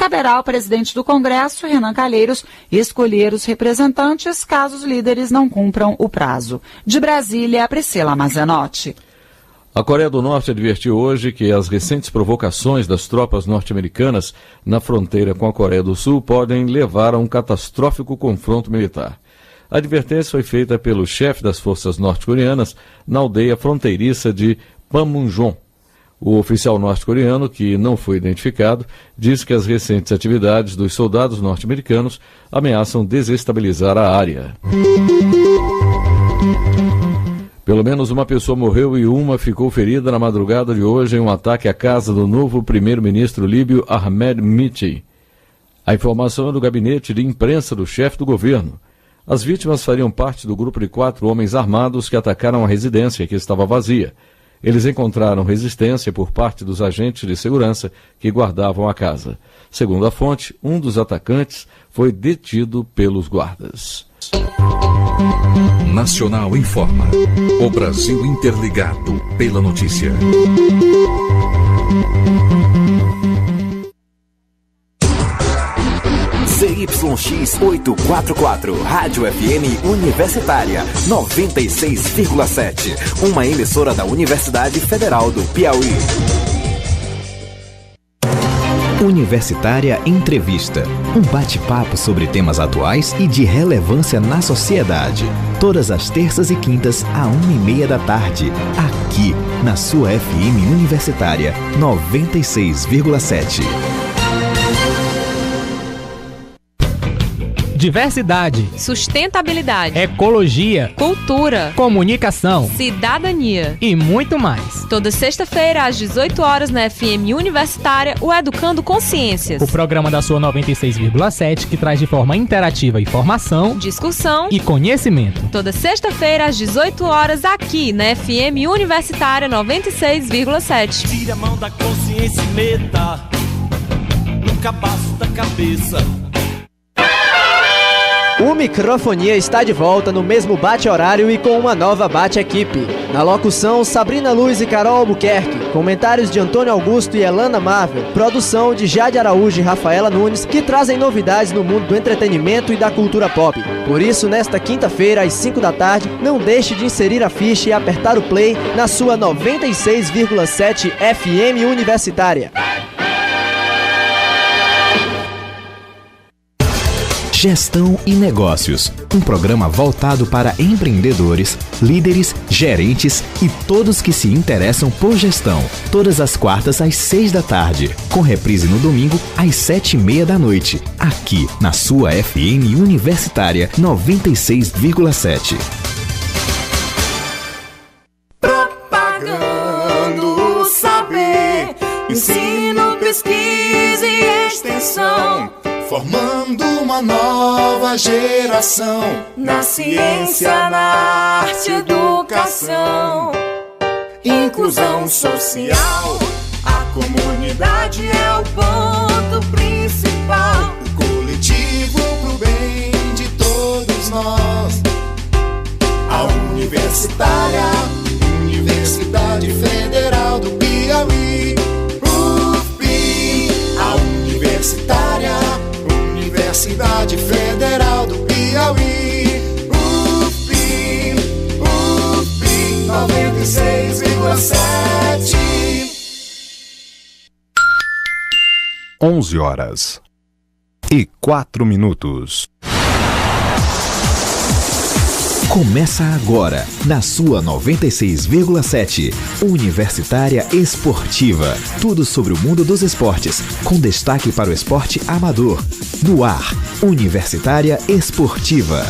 caberá ao presidente do Congresso, Renan Calheiros, escolher os representantes caso os líderes não cumpram o prazo. De Brasília, Priscila Mazenotti. A Coreia do Norte advertiu hoje que as recentes provocações das tropas norte-americanas na fronteira com a Coreia do Sul podem levar a um catastrófico confronto militar. A advertência foi feita pelo chefe das forças norte-coreanas na aldeia fronteiriça de Panmunjom. O oficial norte-coreano, que não foi identificado, diz que as recentes atividades dos soldados norte-americanos ameaçam desestabilizar a área. Pelo menos uma pessoa morreu e uma ficou ferida na madrugada de hoje em um ataque à casa do novo primeiro-ministro líbio Ahmed Mitei. A informação é do gabinete de imprensa do chefe do governo. As vítimas fariam parte do grupo de 4 homens armados que atacaram a residência, que estava vazia. Eles encontraram resistência por parte dos agentes de segurança que guardavam a casa. Segundo a fonte, um dos atacantes foi detido pelos guardas. Nacional informa. O Brasil interligado pela notícia. ZYX 844, Rádio FM Universitária, 96,7. Uma emissora da Universidade Federal do Piauí. Universitária Entrevista. Um bate-papo sobre temas atuais e de relevância na sociedade. Todas as terças e quintas, à 1h30 da tarde. Aqui, na sua FM Universitária, 96,7. Diversidade, sustentabilidade, ecologia, cultura, comunicação, cidadania e muito mais. Toda sexta-feira, às 18 horas, na FM Universitária, o Educando Consciências. O programa da sua 96,7 que traz de forma interativa informação, discussão e conhecimento. Toda sexta-feira, às 18 horas, aqui na FM Universitária 96,7. Tira a mão da consciência e meta no cabaço da cabeça. O Microfonia está de volta no mesmo bate-horário e com uma nova bate-equipe. Na locução, Sabrina Luz e Carol Albuquerque. Comentários de Antônio Augusto e Elana Marvel. Produção de Jade Araújo e Rafaela Nunes, que trazem novidades no mundo do entretenimento e da cultura pop. Por isso, nesta quinta-feira, às 5 da tarde, não deixe de inserir a ficha e apertar o play na sua 96,7 FM Universitária. Gestão e Negócios, um programa voltado para empreendedores, líderes, gerentes e todos que se interessam por gestão. Todas as quartas às 6 da tarde, com reprise no domingo às 7h30 da noite, aqui na sua FM Universitária 96,7. Propagando o saber, ensino, pesquisa e extensão. Formando uma nova geração na ciência, na arte, educação. Inclusão social, a comunidade é o ponto principal. O coletivo pro bem de todos nós. A Universitária, Universidade Federal do Piauí. UFPI, a Universitária, Universidade Federal do Piauí. UFPI, UFPI 96,7. 11h04. Começa agora, na sua 96,7, Universitária Esportiva. Tudo sobre o mundo dos esportes, com destaque para o esporte amador. No ar, Universitária Esportiva.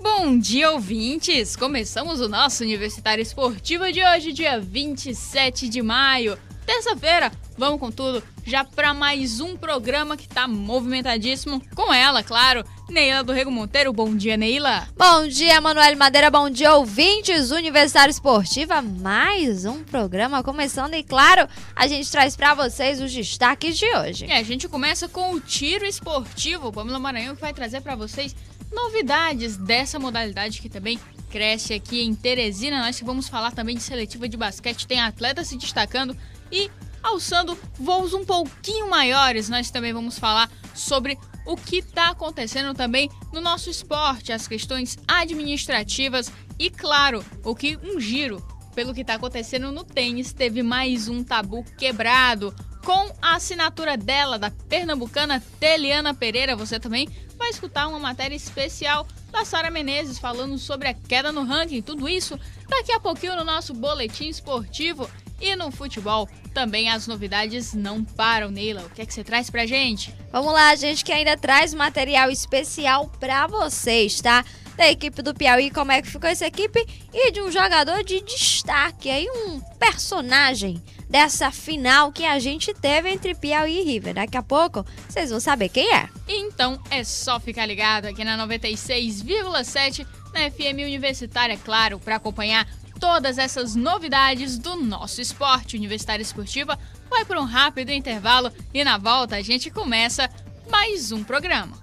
Bom dia, ouvintes! Começamos o nosso Universitário Esportivo de hoje, dia 27 de maio. Terça-feira, vamos com tudo já para mais um programa que tá movimentadíssimo com ela, claro, Neila do Rego Monteiro. Bom dia, Neila. Bom dia, Manoel Madeira. Bom dia, ouvintes Universitário Esportiva. Mais um programa começando e, claro, a gente traz para vocês os destaques de hoje. A gente começa com o tiro esportivo. Pamela Maranhão, que vai trazer para vocês novidades dessa modalidade que também cresce aqui em Teresina. Nós que vamos falar também de seletiva de basquete, tem atletas se destacando e alçando voos um pouquinho maiores. Nós também vamos falar sobre o que está acontecendo também no nosso esporte, as questões administrativas e, claro, um giro pelo que está acontecendo no tênis. Teve mais um tabu quebrado com a assinatura dela, da pernambucana Teliana Pereira. Você também vai escutar uma matéria especial da Sara Menezes falando sobre a queda no ranking. Tudo isso daqui a pouquinho no nosso boletim esportivo. E no futebol também as novidades não param. Neila, o que é que você traz pra gente? Vamos lá, a gente que ainda traz material especial pra vocês, tá? Da equipe do Piauí, como é que ficou essa equipe e de um jogador de destaque, aí um personagem dessa final que a gente teve entre Piauí e River. Daqui a pouco vocês vão saber quem é. Então é só ficar ligado aqui na 96,7 na FM Universitária, claro, para acompanhar todas essas novidades do nosso esporte. Universitária Esportiva vai por um rápido intervalo e na volta a gente começa mais um programa.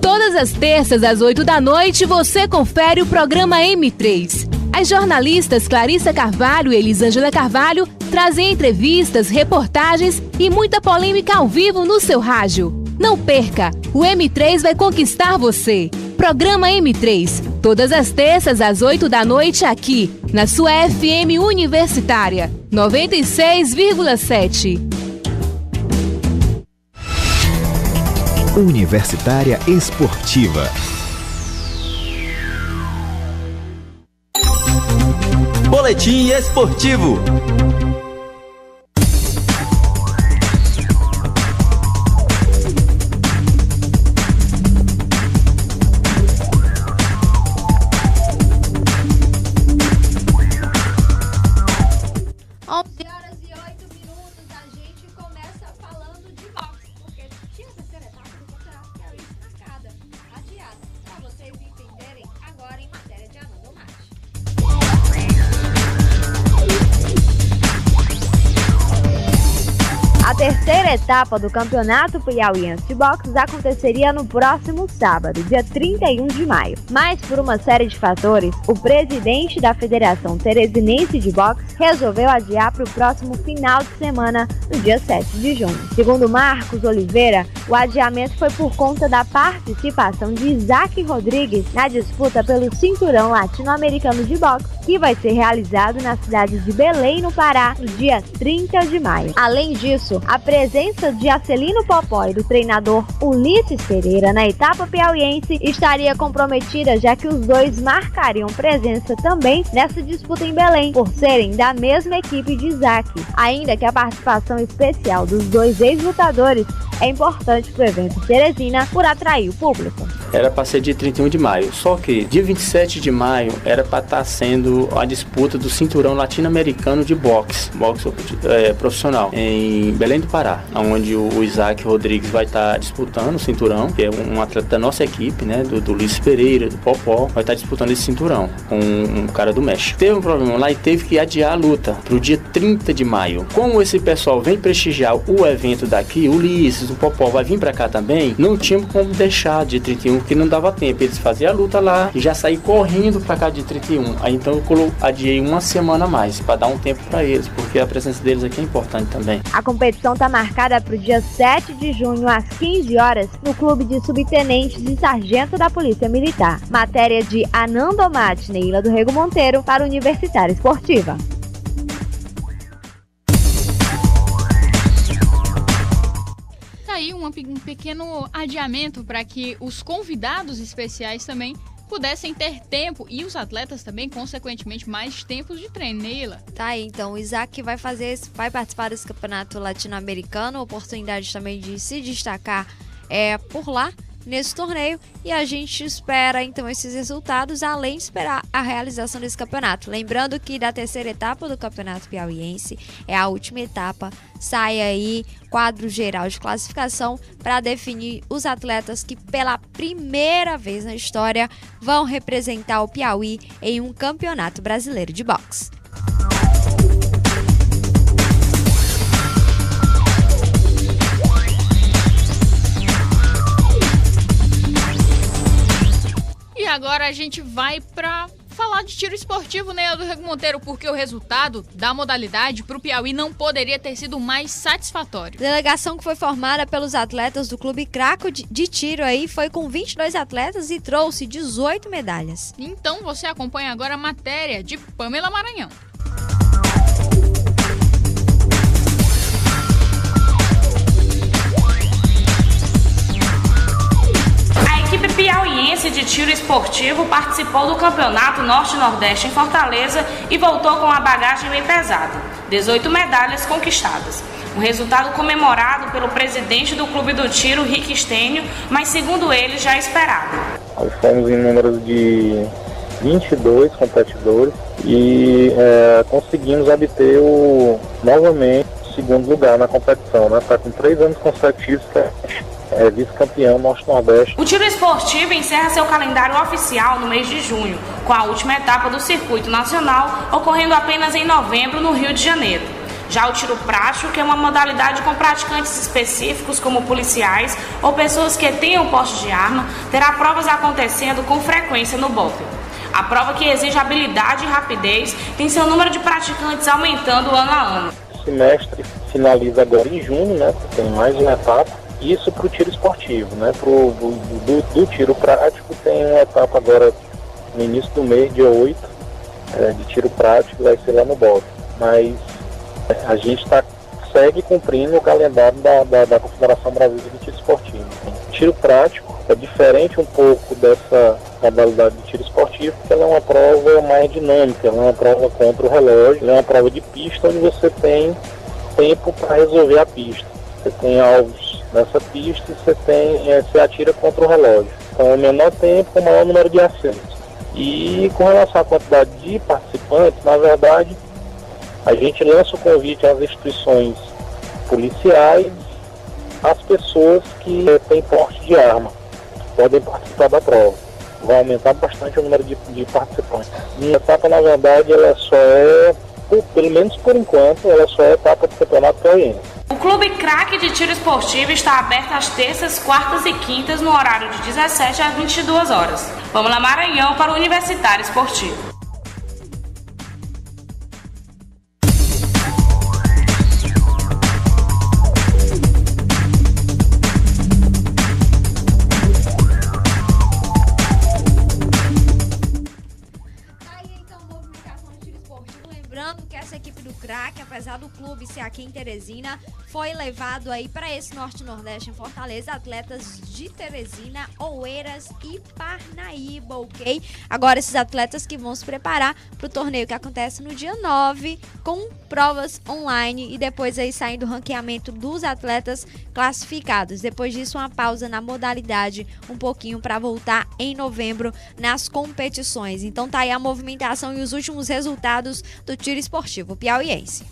Todas as terças às 8 da noite você confere o programa M3. As jornalistas Clarissa Carvalho e Elisângela Carvalho trazem entrevistas, reportagens e muita polêmica ao vivo no seu rádio. Não perca, o M3 vai conquistar você. Programa M3, todas as terças às 8 da noite aqui, na sua FM Universitária, 96,7. Universitária Esportiva. Boletim esportivo. A terceira etapa do Campeonato Piauiense de Boxe aconteceria no próximo sábado, dia 31 de maio. Mas por uma série de fatores, o presidente da Federação Teresinense de Boxe resolveu adiar para o próximo final de semana, no dia 7 de junho. Segundo Marcos Oliveira, o adiamento foi por conta da participação de Isaac Rodrigues na disputa pelo Cinturão Latino-Americano de Boxe, que vai ser realizado na cidade de Belém, no Pará, no dia 30 de maio. Além disso, a presença de Acelino Popó e do treinador Ulisses Pereira na etapa piauiense estaria comprometida, já que os dois marcariam presença também nessa disputa em Belém, por serem da mesma equipe de Isaac. Ainda que a participação especial dos dois ex-lutadores é importante para o evento Teresina por atrair o público. Era para ser dia 31 de maio, só que dia 27 de maio era para estar sendo a disputa do Cinturão Latino-Americano de boxe profissional, em Belém do Pará, onde o Isaac Rodrigues vai estar disputando o cinturão, que é um atleta da nossa equipe, né, do Ulisses Pereira, do Popó, vai estar disputando esse cinturão com um cara do México. Teve um problema lá e teve que adiar a luta para o dia 30 de maio. Como esse pessoal vem prestigiar o evento daqui, o Ulisses, o Popó vai vir para cá também, não tinha como deixar de 31, porque não dava tempo. Eles faziam a luta lá e já saíram correndo para cá de 31. Aí então eu adiei uma semana a mais para dar um tempo para eles, porque a presença deles aqui é importante também. A competição está marcada para o dia 7 de junho, às 15 horas, no Clube de Subtenentes e Sargento da Polícia Militar. Matéria de Anando Mate, Neila do Rego Monteiro, para a Universitária Esportiva. Aí um pequeno adiamento para que os convidados especiais também pudessem ter tempo e os atletas também, consequentemente, mais tempos de treino. Neila. Tá aí, então, o Isaac vai participar desse campeonato latino-americano, oportunidade também de se destacar por lá. nesse torneio e a gente espera então esses resultados, além de esperar a realização desse campeonato. Lembrando que da terceira etapa do Campeonato Piauiense, é a última etapa, sai aí quadro geral de classificação para definir os atletas que pela primeira vez na história vão representar o Piauí em um campeonato brasileiro de boxe. E agora a gente vai para falar de tiro esportivo, né, do Rego Monteiro, porque o resultado da modalidade para o Piauí não poderia ter sido mais satisfatório. Delegação que foi formada pelos atletas do Clube Craco de tiro aí foi com 22 atletas e trouxe 18 medalhas. Então você acompanha agora a matéria de Pamela Maranhão. A equipe piauiense de tiro esportivo participou do Campeonato Norte-Nordeste em Fortaleza e voltou com uma bagagem bem pesada, 18 medalhas conquistadas. Um resultado comemorado pelo presidente do Clube do Tiro, Rick Stênio, mas segundo ele já esperado. Nós fomos em número de 22 competidores e conseguimos obter novamente o segundo lugar na competição, né? Está com 3 anos consecutivos vice-campeão Norte-Nordeste. O tiro esportivo encerra seu calendário oficial no mês de junho, com a última etapa do circuito nacional ocorrendo apenas em novembro no Rio de Janeiro. Já o tiro prático, que é uma modalidade com praticantes específicos como policiais ou pessoas que tenham porte de arma, terá provas acontecendo com frequência no BOP. A prova, que exige habilidade e rapidez, tem seu número de praticantes aumentando ano a ano. O semestre finaliza agora em junho, né? Tem mais uma etapa. Isso para o tiro esportivo, né? Do tiro prático tem uma etapa agora no início do mês, dia 8, de tiro prático, vai ser lá no BOP. Mas a gente segue cumprindo o calendário da Confederação Brasileira de Tiro Esportivo. Tiro prático é diferente um pouco dessa modalidade de tiro esportivo, porque ela é uma prova mais dinâmica, ela é uma prova contra o relógio, ela é uma prova de pista onde você tem tempo para resolver a pista. Você tem alvos nessa pista e você atira contra o relógio. Então, o menor tempo, o maior número de acertos. E com relação à quantidade de participantes, na verdade, a gente lança o convite às instituições policiais, às pessoas que têm porte de arma, podem participar da prova. Vai aumentar bastante o número de participantes. E a etapa, na verdade, ela só pelo menos por enquanto, ela só é etapa do Campeonato Piauiense. O Clube Craque de Tiro Esportivo está aberto às terças, quartas e quintas no horário de 17 às 22 horas. Vamos lá, Maranhão, para o Universitário Esportivo. Apesar do clube ser aqui em Teresina, foi levado aí para esse Norte-Nordeste em Fortaleza, atletas de Teresina, Oeiras e Parnaíba, ok? Agora esses atletas que vão se preparar para o torneio que acontece no dia 9, com provas online e depois aí saindo o ranqueamento dos atletas classificados. Depois disso, uma pausa na modalidade um pouquinho para voltar em novembro nas competições. Então tá aí a movimentação e os últimos resultados do tiro esportivo piauiense.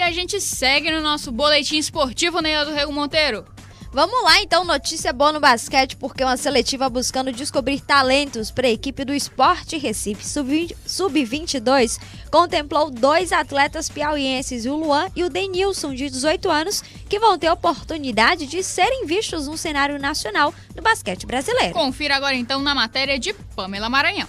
A gente segue no nosso boletim esportivo, né, do Rego Monteiro? Vamos lá, então, notícia boa no basquete, porque uma seletiva buscando descobrir talentos para a equipe do Sport Recife Sub-22 contemplou 2 atletas piauienses, o Luan e o Denilson, de 18 anos, que vão ter a oportunidade de serem vistos no cenário nacional do basquete brasileiro. Confira agora, então, na matéria de Pamela Maranhão.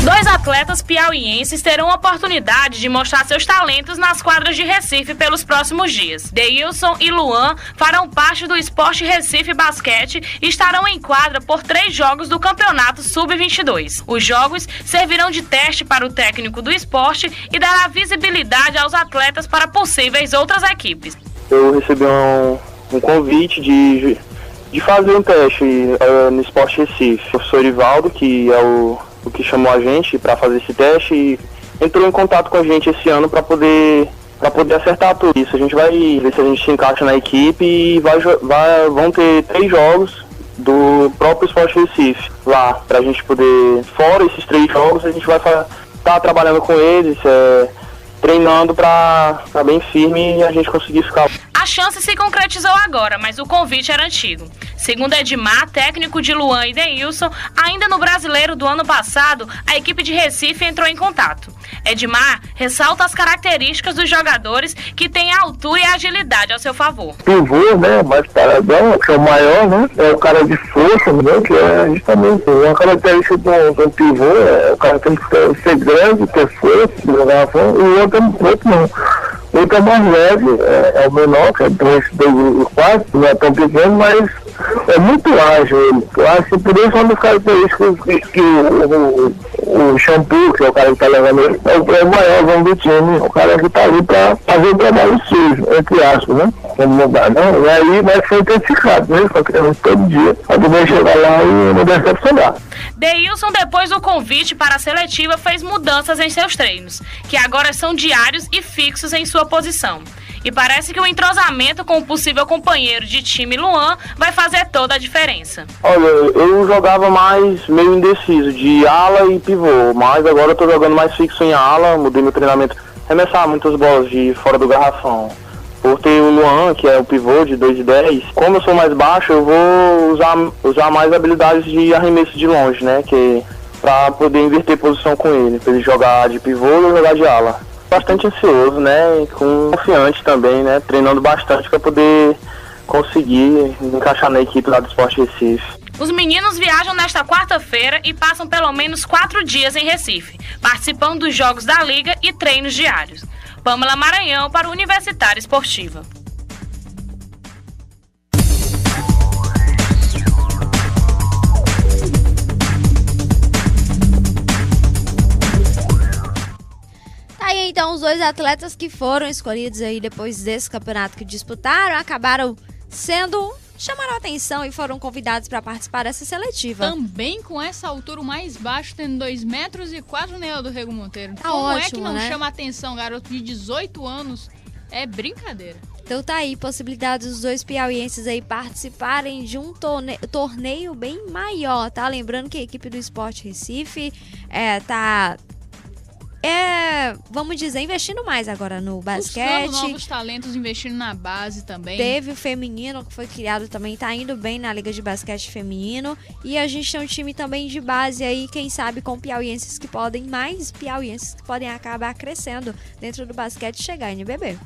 Dois atletas atletas piauienses terão a oportunidade de mostrar seus talentos nas quadras de Recife pelos próximos dias. Deilson e Luan farão parte do Sport Recife Basquete e estarão em quadra por 3 jogos do Campeonato Sub-22. Os jogos servirão de teste para o técnico do esporte e dará visibilidade aos atletas para possíveis outras equipes. Eu recebi um convite de fazer um teste no Sport Recife. O professor Ivaldo, que é o que chamou a gente para fazer esse teste, e entrou em contato com a gente esse ano para poder acertar tudo isso. A gente vai ver se a gente se encaixa na equipe e vão ter 3 jogos do próprio Sport Recife lá, pra gente poder, fora esses 3 jogos, a gente vai estar trabalhando com eles, treinando pra bem firme e a gente conseguir ficar. A chance se concretizou agora, mas o convite era antigo. Segundo Edmar, técnico de Luan e Deilson, ainda no Brasileiro do ano passado, a equipe de Recife entrou em contato. Edmar ressalta as características dos jogadores que têm a altura e a agilidade ao seu favor. Pivô, né, mais paradão, que é o maior, né, é o cara de força, né, que é justamente uma característica de um pivô, o cara tem que ser grande, ter força, jogar a força, e o outro não. O outro é mais leve, é o menor, que é 2,4, não é tão pequeno, mas é muito ágil ele. Eu acho que por isso é uma das características que o Shampoo, que é o cara que está levando ele, é o maior do time, o cara que está ali para fazer o trabalho sujo, entre aspas, né? Vamos mudar, né? E aí vai ser intensificado, né? Só que todo dia, para poder chegar lá e não decepcionar. Deilson, depois do convite para a seletiva, fez mudanças em seus treinos, que agora são diários e fixos em sua posição. E parece que o entrosamento com o possível companheiro de time Luan vai fazer toda a diferença. Olha, eu jogava mais meio indeciso, de ala e pivô, mas agora eu tô jogando mais fixo em ala, mudei meu treinamento, arremessar muitas bolas de fora do garrafão. Por ter o Luan, que é o pivô de 2,10, como eu sou mais baixo, eu vou usar mais habilidades de arremesso de longe, né, que pra poder inverter posição com ele, pra ele jogar de pivô ou jogar de ala. Bastante ansioso, né, e confiante também, né, treinando bastante para poder conseguir encaixar na equipe lá do Sport Recife. Os meninos viajam nesta quarta-feira e passam pelo menos 4 dias em Recife, participando dos jogos da Liga e treinos diários. Pamela Maranhão para o Universitário Esportiva. Aí então os 2 atletas que foram escolhidos aí depois desse campeonato que disputaram acabaram chamaram a atenção e foram convidados para participar dessa seletiva. Também com essa altura, o mais baixo tendo 2,04 metros, Neil do Rego Monteiro. Tá Como ótimo, é que não né? chama a atenção, garoto de 18 anos? É brincadeira. Então tá aí, possibilidade dos 2 piauienses aí participarem de um torneio bem maior, tá? Lembrando que a equipe do Sport Recife vamos dizer, investindo mais agora no basquete. Buscando novos talentos, investindo na base também. Teve o feminino que foi criado também, tá indo bem na Liga de Basquete Feminino. E a gente tem um time também de base aí, quem sabe com piauienses que podem acabar crescendo dentro do basquete e chegar à NBB.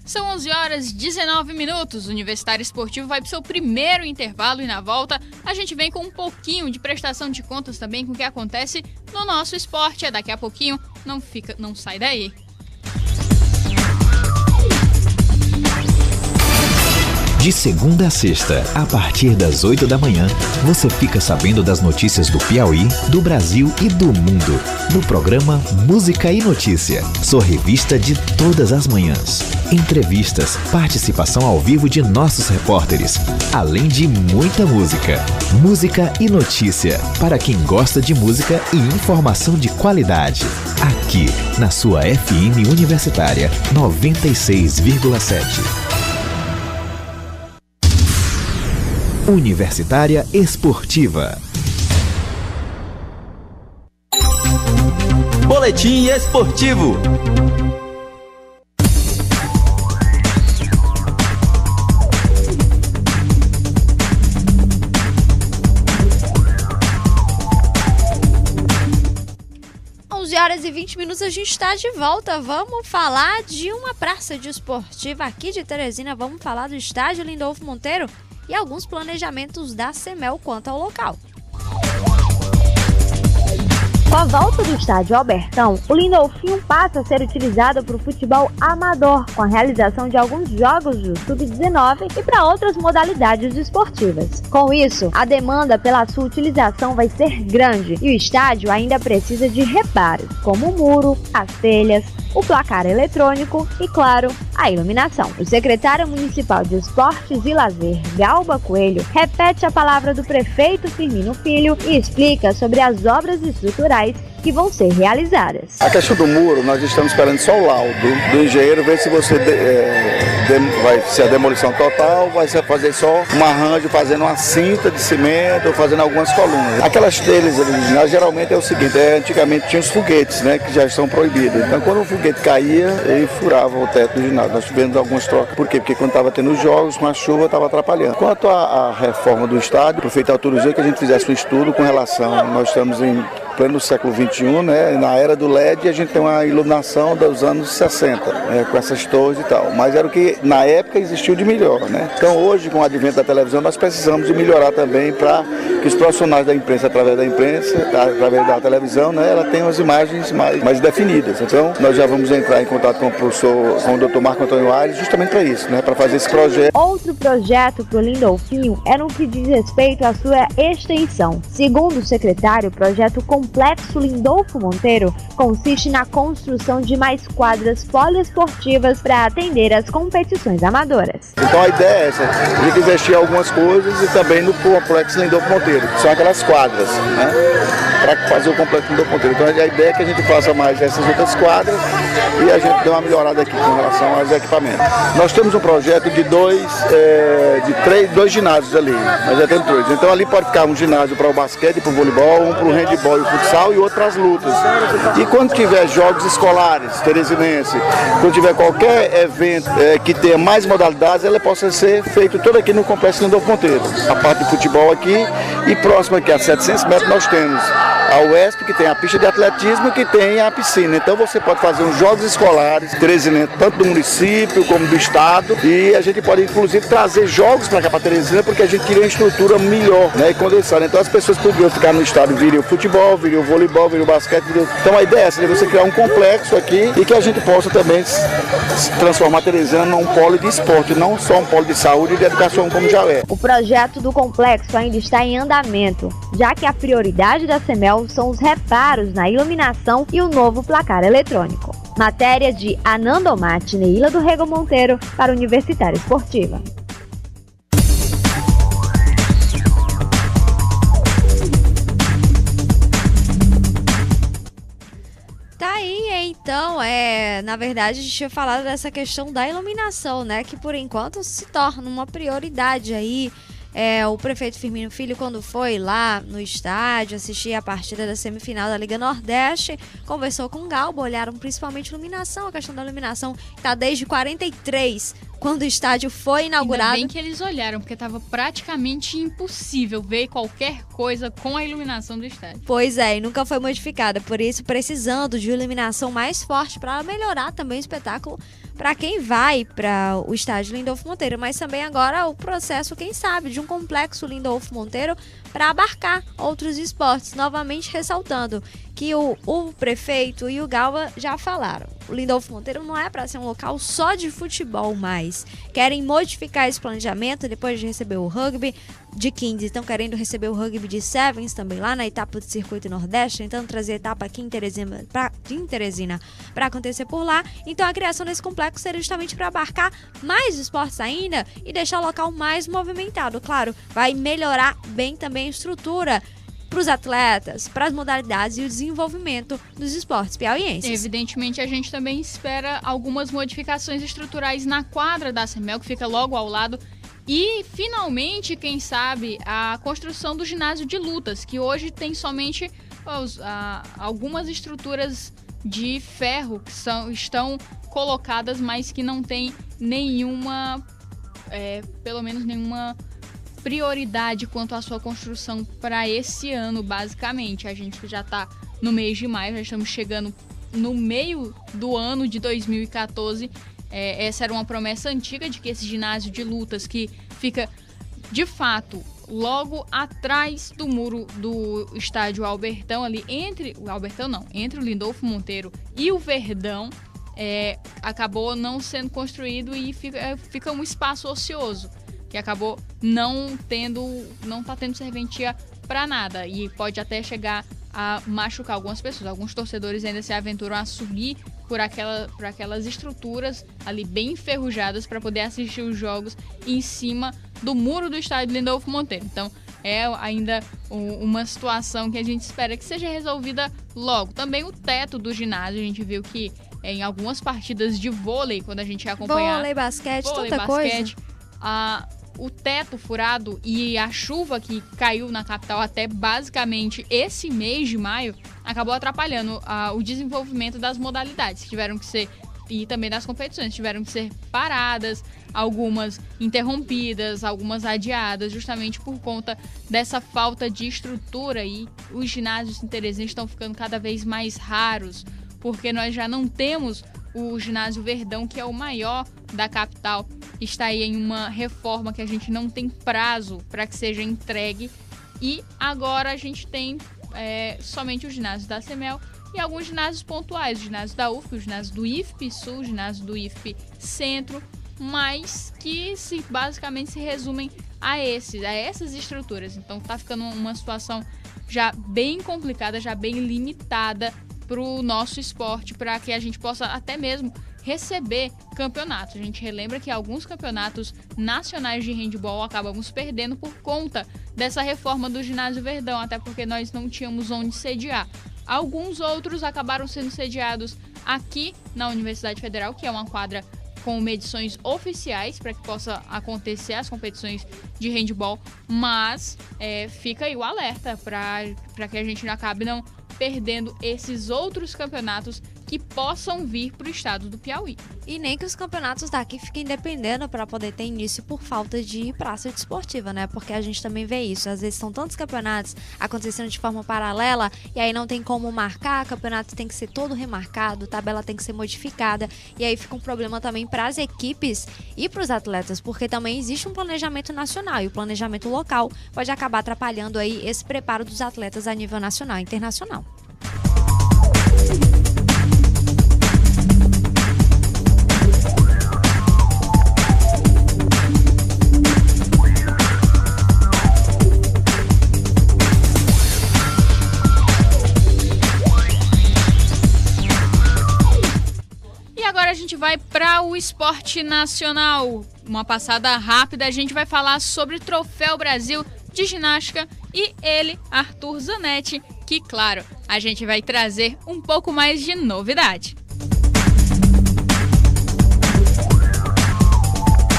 São 11h19. O Universitário Esportivo vai para o seu primeiro intervalo e na volta a gente vem com um pouquinho de prestação de contas também com o que acontece no nosso esporte. É daqui a pouquinho, não sai daí. De segunda a sexta, a partir das 8 da manhã, você fica sabendo das notícias do Piauí, do Brasil e do mundo, no programa Música e Notícia, sua revista de todas as manhãs. Entrevistas, participação ao vivo de nossos repórteres, além de muita música. Música e Notícia, para quem gosta de música e informação de qualidade. Aqui, na sua FM Universitária 96,7. Universitária Esportiva. Boletim Esportivo. 11h20, a gente está de volta. Vamos falar de uma praça desportiva aqui de Teresina. Vamos falar do estádio Lindolfo Monteiro e alguns planejamentos da CEMEL quanto ao local. Com a volta do estádio Albertão, o Lindolfinho passa a ser utilizado para o futebol amador, com a realização de alguns jogos do Sub-19 e para outras modalidades esportivas. Com isso, a demanda pela sua utilização vai ser grande e o estádio ainda precisa de reparos, como o muro, as telhas, o placar eletrônico e, claro, a iluminação. O secretário municipal de Esportes e Lazer, Galba Coelho, repete a palavra do prefeito Firmino Filho e explica sobre as obras estruturais que vão ser realizadas. A questão do muro, nós estamos esperando só o laudo do engenheiro, ver se você vai ser a demolição total, vai ser fazer só um arranjo, fazendo uma cinta de cimento, ou fazendo algumas colunas. Aquelas telhas originais, geralmente é o seguinte, antigamente tinha os foguetes, né, que já estão proibidos. Então quando o foguete caía, ele furava o teto do ginásio. Nós tivemos algumas trocas. Por quê? Porque quando estava tendo os jogos, com a chuva, estava atrapalhando. Quanto à reforma do estádio, o prefeito autorizou que a gente fizesse um estudo com relação, nós estamos em pleno século XXI, né? Na era do LED, a gente tem uma iluminação dos anos 60, com essas torres e tal. Mas era o que na época existiu de melhor, né? Então hoje, com o advento da televisão, nós precisamos de melhorar também para que os profissionais da imprensa, através da televisão, né? Ela tenha as imagens mais definidas. Então nós já vamos entrar em contato com o Dr. Marco Antônio Aires, justamente para isso, né? Para fazer esse projeto. Outro projeto para o Lindolfinho é no que diz respeito à sua extensão. Segundo o secretário, o projeto Complexo Lindolfo Monteiro consiste na construção de mais quadras poliesportivas para atender às competições amadoras. Então a ideia é essa, a gente investir em algumas coisas e também no Complexo Lindolfo Monteiro, que são aquelas quadras, né, para fazer o Complexo Lindolfo Monteiro. Então a ideia é que a gente faça mais essas outras quadras e a gente dê uma melhorada aqui com relação aos equipamentos. Nós temos um projeto de dois ginásios ali, nós já temos dois. Então ali pode ficar um ginásio para o basquete, para o voleibol, um para o handebol e o futsal e outro para as lutas. E quando tiver jogos escolares, teresinense, quando tiver qualquer evento que tenha mais modalidades, ela possa ser feito todo aqui no Complexo Lindolfo Monteiro. A parte de futebol aqui e próximo aqui a 700 metros nós temos a UESP, que tem a pista de atletismo e que tem a piscina. Então você pode fazer uns jogos escolares, Teresina, tanto do município como do estado, e a gente pode inclusive trazer jogos para cá para Teresina, porque a gente queria uma estrutura melhor, né, e condensada. Então as pessoas poderiam ficar no estado, viriam o futebol, viriam o voleibol, viriam o basquete, Então a ideia é essa, de você criar um complexo aqui e que a gente possa também transformar Teresina num polo de esporte, não só um polo de saúde e de educação como já é. O projeto do complexo ainda está em andamento, já que a prioridade da CEMEL são os reparos na iluminação e o novo placar eletrônico. Matéria de Anandomate Neila do Rego Monteiro para Universitária Esportiva. Tá aí, então, na verdade a gente tinha falado dessa questão da iluminação, né, que por enquanto se torna uma prioridade aí. O prefeito Firmino Filho, quando foi lá no estádio assistir a partida da semifinal da Liga Nordeste, conversou com o Galba, olharam principalmente iluminação, a questão da iluminação está desde 43, quando o estádio foi inaugurado. Ainda bem que eles olharam, porque estava praticamente impossível ver qualquer coisa com a iluminação do estádio. Pois é, e nunca foi modificada, por isso precisando de iluminação mais forte para melhorar também o espetáculo para quem vai para o estádio Lindolfo Monteiro, mas também agora o processo, quem sabe, de um complexo Lindolfo Monteiro para abarcar outros esportes, novamente ressaltando que o prefeito e o Galba já falaram. O Lindolfo Monteiro não é para ser um local só de futebol mais. Querem modificar esse planejamento depois de receber o rugby de 15. Estão querendo receber o rugby de Sevens também lá na etapa do Circuito Nordeste, tentando trazer a etapa aqui em Teresina para acontecer por lá. Então a criação desse complexo seria justamente para abarcar mais esportes ainda e deixar o local mais movimentado. Claro, vai melhorar bem também a estrutura para os atletas, para as modalidades e o desenvolvimento dos esportes piauienses. Evidentemente, a gente também espera algumas modificações estruturais na quadra da CEMEL, que fica logo ao lado. E, finalmente, quem sabe, a construção do ginásio de lutas, que hoje tem somente algumas estruturas de ferro que estão colocadas, mas que não tem nenhuma, pelo menos nenhuma prioridade quanto à sua construção para esse ano, basicamente. A gente já está no mês de maio, já estamos chegando no meio do ano de 2014. Essa era uma promessa antiga de que esse ginásio de lutas, que fica de fato logo atrás do muro do estádio Albertão, ali entre o Lindolfo Monteiro e o Verdão, acabou não sendo construído e fica um espaço ocioso, que acabou não tá tendo serventia para nada, e pode até chegar a machucar algumas pessoas. Alguns torcedores ainda se aventuram a subir por aquelas estruturas ali bem enferrujadas para poder assistir os jogos em cima do muro do estádio Lindolfo Monteiro. Então é ainda uma situação que a gente espera que seja resolvida logo. Também o teto do ginásio, a gente viu que em algumas partidas de vôlei, quando a gente ia acompanhar vôlei, basquete, tanta coisa, o teto furado e a chuva que caiu na capital até basicamente esse mês de maio acabou atrapalhando o desenvolvimento das modalidades, que tiveram que ser, e também das competições, tiveram que ser paradas, algumas interrompidas, algumas adiadas, justamente por conta dessa falta de estrutura. E os ginásios em Teresina estão ficando cada vez mais raros, porque nós já não temos o ginásio Verdão, que é o maior da capital, está aí em uma reforma que a gente não tem prazo para que seja entregue, e agora a gente tem somente o ginásio da CEMEL e alguns ginásios pontuais, o ginásio da UFP, o ginásio do IFP Sul, o ginásio do IFP Centro, mas que basicamente se resumem a essas estruturas. Então está ficando uma situação já bem complicada, já bem limitada para o nosso esporte, para que a gente possa até mesmo receber campeonatos. A gente relembra que alguns campeonatos nacionais de handebol acabamos perdendo por conta dessa reforma do ginásio Verdão, até porque nós não tínhamos onde sediar. Alguns outros acabaram sendo sediados aqui na Universidade Federal, que é uma quadra com medições oficiais para que possa acontecer as competições de handebol, mas fica aí o alerta para que a gente não acabe não perdendo esses outros campeonatos que possam vir para o estado do Piauí. E nem que os campeonatos daqui fiquem dependendo para poder ter início por falta de praça desportiva, né? Porque a gente também vê isso. Às vezes são tantos campeonatos acontecendo de forma paralela e aí não tem como marcar, campeonato tem que ser todo remarcado, tabela tem que ser modificada, e aí fica um problema também para as equipes e para os atletas, porque também existe um planejamento nacional e o planejamento local pode acabar atrapalhando aí esse preparo dos atletas a nível nacional e internacional. A gente vai para o esporte nacional. Uma passada rápida, a gente vai falar sobre o Troféu Brasil de ginástica e ele, Arthur Zanetti, que, claro, a gente vai trazer um pouco mais de novidade.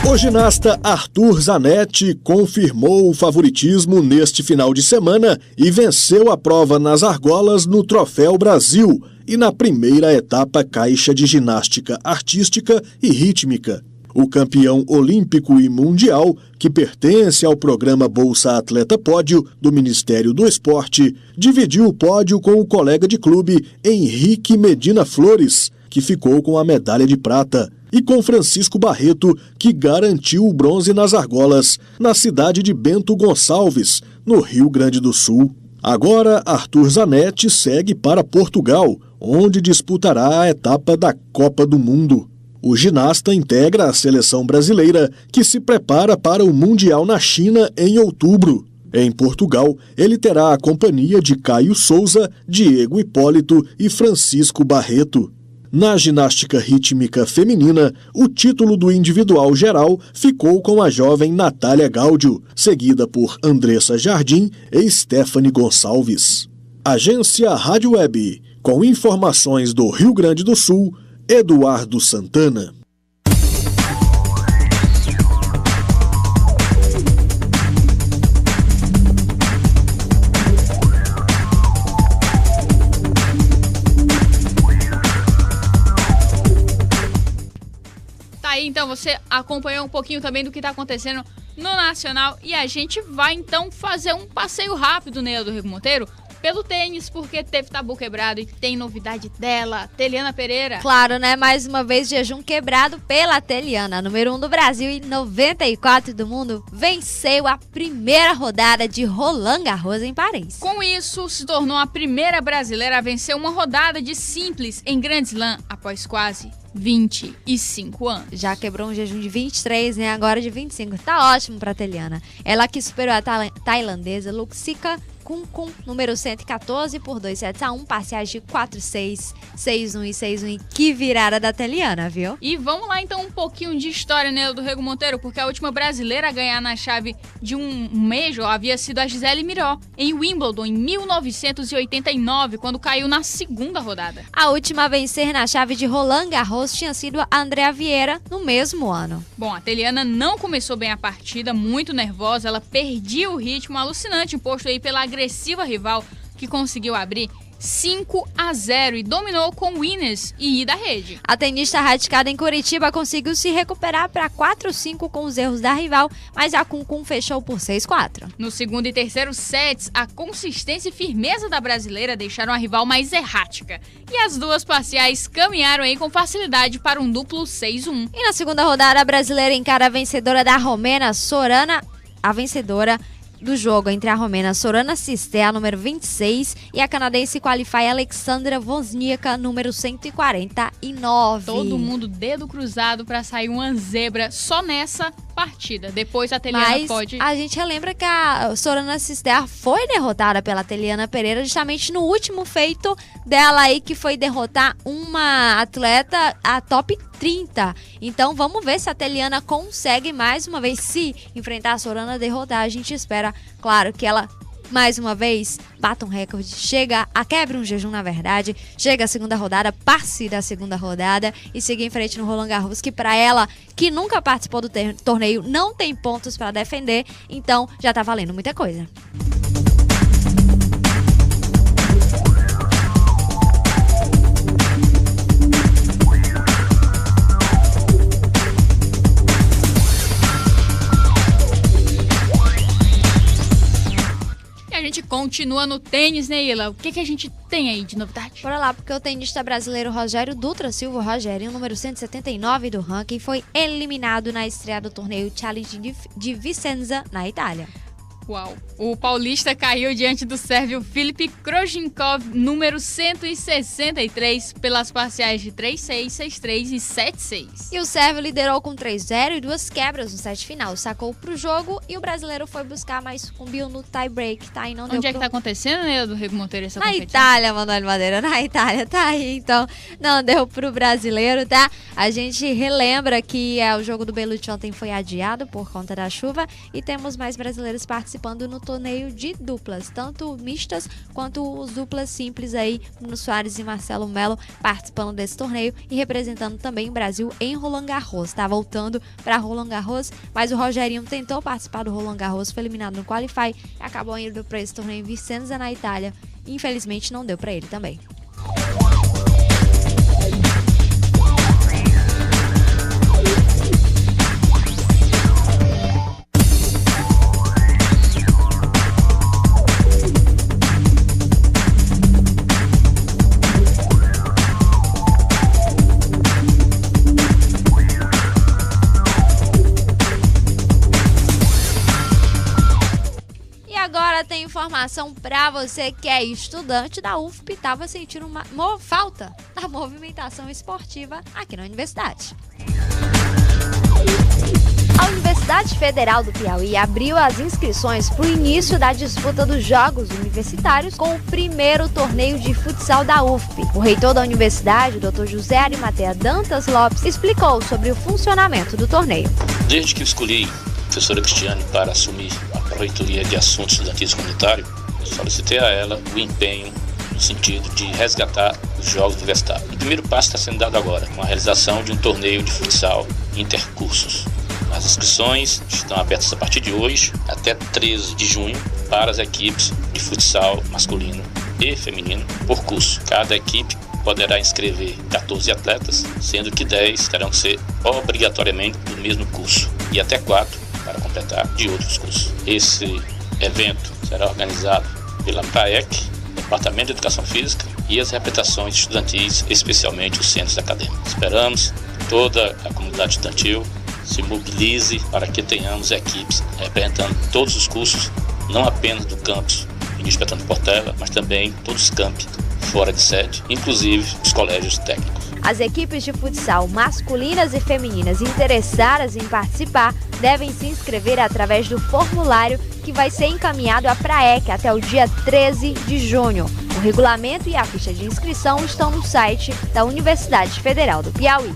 O ginasta Arthur Zanetti confirmou o favoritismo neste final de semana e venceu a prova nas argolas no Troféu Brasil e na primeira etapa caixa de ginástica artística e rítmica. O campeão olímpico e mundial, que pertence ao programa Bolsa Atleta Pódio do Ministério do Esporte, dividiu o pódio com o colega de clube Henrique Medina Flores, que ficou com a medalha de prata, e com Francisco Barreto, que garantiu o bronze nas argolas, na cidade de Bento Gonçalves, no Rio Grande do Sul. Agora, Arthur Zanetti segue para Portugal, onde disputará a etapa da Copa do Mundo. O ginasta integra a seleção brasileira, que se prepara para o Mundial na China em outubro. Em Portugal, ele terá a companhia de Caio Souza, Diego Hipólito e Francisco Barreto. Na ginástica rítmica feminina, o título do individual geral ficou com a jovem Natália Gáudio, seguida por Andressa Jardim e Stephanie Gonçalves. Agência Rádio Web, com informações do Rio Grande do Sul, Eduardo Santana. Então você acompanhou um pouquinho também do que está acontecendo no Nacional e a gente vai então fazer um passeio rápido, Neildo Rego Monteiro, pelo tênis, porque teve tabu quebrado e tem novidade dela, Teliana Pereira. Claro, né? Mais uma vez, jejum quebrado pela Teliana, número 1 do Brasil e 94 do mundo, venceu a primeira rodada de Roland Garros em Paris. Com isso, se tornou a primeira brasileira a vencer uma rodada de simples em Grand Slam após quase 25 anos. Já quebrou um jejum de 23, né? Agora de 25. Tá ótimo pra Teliana. Ela que superou a tailandesa Luxika Kunkun, número 114, por 2-1, parciais de 4-6, 6-1 e 6-1. Que virada da Teliana, viu? E vamos lá então um pouquinho de história, né, do Rego Monteiro, porque a última brasileira a ganhar na chave de um Major havia sido a Gisele Miró, em Wimbledon, em 1989, quando caiu na segunda rodada. A última a vencer na chave de Roland Garros tinha sido a Andrea Vieira, no mesmo ano. Bom, a Teliana não começou bem a partida, muito nervosa, ela perdia o ritmo alucinante imposto aí pela agressiva rival, que conseguiu abrir 5-0 e dominou com winners e ida à rede. A tenista radicada em Curitiba conseguiu se recuperar para 4-5 com os erros da rival, mas a Kunkun fechou por 6-4. No segundo e terceiro sets, a consistência e firmeza da brasileira deixaram a rival mais errática. E as duas parciais caminharam aí com facilidade para um duplo 6-1. E na segunda rodada, a brasileira encara a vencedora da romena Sorana, a vencedora do jogo entre a romena Sorana Cícera, número 26, e a canadense Qualify Alexandra Wozniacka, número 149. Todo mundo dedo cruzado para sair uma zebra só nessa partida. Depois a Teliana pode... a gente relembra que a Sorana Cícera foi derrotada pela Teliana Pereira justamente no último feito dela aí, que foi derrotar uma atleta a top 30. Então vamos ver se a Teliana consegue mais uma vez se enfrentar a Sorana, derrotar. A gente espera, claro, que ela mais uma vez bata um recorde, chega a quebra um jejum, na verdade, chega a segunda rodada, passe da segunda rodada e siga em frente no Roland Garros, que para ela, que nunca participou do torneio, não tem pontos para defender, então já tá valendo muita coisa. A gente continua no tênis, né, Ila? O que a gente tem aí de novidade? Bora lá, porque o tenista brasileiro Rogério Dutra Silva, Rogério, número 179 do ranking, foi eliminado na estreia do torneio Challenge de Vicenza, na Itália. Uau! O paulista caiu diante do sérvio Filip Krojinkov, número 163, pelas parciais de 3-6, 6-3 e 7-6. E o sérvio liderou com 3-0 e 2 quebras no set final. Sacou pro jogo e o brasileiro foi buscar, mas sucumbiu no tie-break, tá? E não Onde é que tá acontecendo, né, do Rego Monteiro, essa competição? Na Itália, Manoel Madeira, na Itália, tá aí. Então, não deu pro brasileiro, tá? A gente relembra que o jogo do Belucci ontem foi adiado por conta da chuva e temos mais brasileiros participando no torneio de duplas, tanto mistas quanto os duplas simples aí, Bruno Soares e Marcelo Melo participando desse torneio e representando também o Brasil em Roland Garros. Tá voltando para Roland Garros, mas o Rogerinho tentou participar do Roland Garros, foi eliminado no Qualify e acabou indo para esse torneio em Vicenza, na Itália. Infelizmente não deu para ele também. Tem informação para você que é estudante da UFP e estava sentindo uma falta da movimentação esportiva aqui na universidade. A Universidade Federal do Piauí abriu as inscrições para o início da disputa dos Jogos Universitários com o primeiro torneio de futsal da UFP. O reitor da universidade, o Dr. José Arimatea Dantas Lopes, explicou sobre o funcionamento do torneio. Desde que eu escolhi a professora Cristiane para assumir a Pró-Reitoria de Assuntos Estudantis Comunitários, eu solicitei a ela o empenho no sentido de resgatar os Jogos Universitários. O primeiro passo está sendo dado agora, com a realização de um torneio de futsal intercursos. As inscrições estão abertas a partir de hoje até 13 de junho para as equipes de futsal masculino e feminino por curso. Cada equipe poderá inscrever 14 atletas, sendo que 10 terão que ser obrigatoriamente do mesmo curso e até 4 para completar de outros cursos. Esse evento será organizado pela PAEC, Departamento de Educação Física e as representações estudantis, especialmente os centros acadêmicos. Esperamos que toda a comunidade estudantil se mobilize para que tenhamos equipes representando todos os cursos, não apenas do campus Vinícius Bertrand de Portela, mas também todos os campi fora de sede, inclusive os colégios técnicos. As equipes de futsal masculinas e femininas interessadas em participar devem se inscrever através do formulário que vai ser encaminhado à Praec até o dia 13 de junho. O regulamento e a ficha de inscrição estão no site da Universidade Federal do Piauí.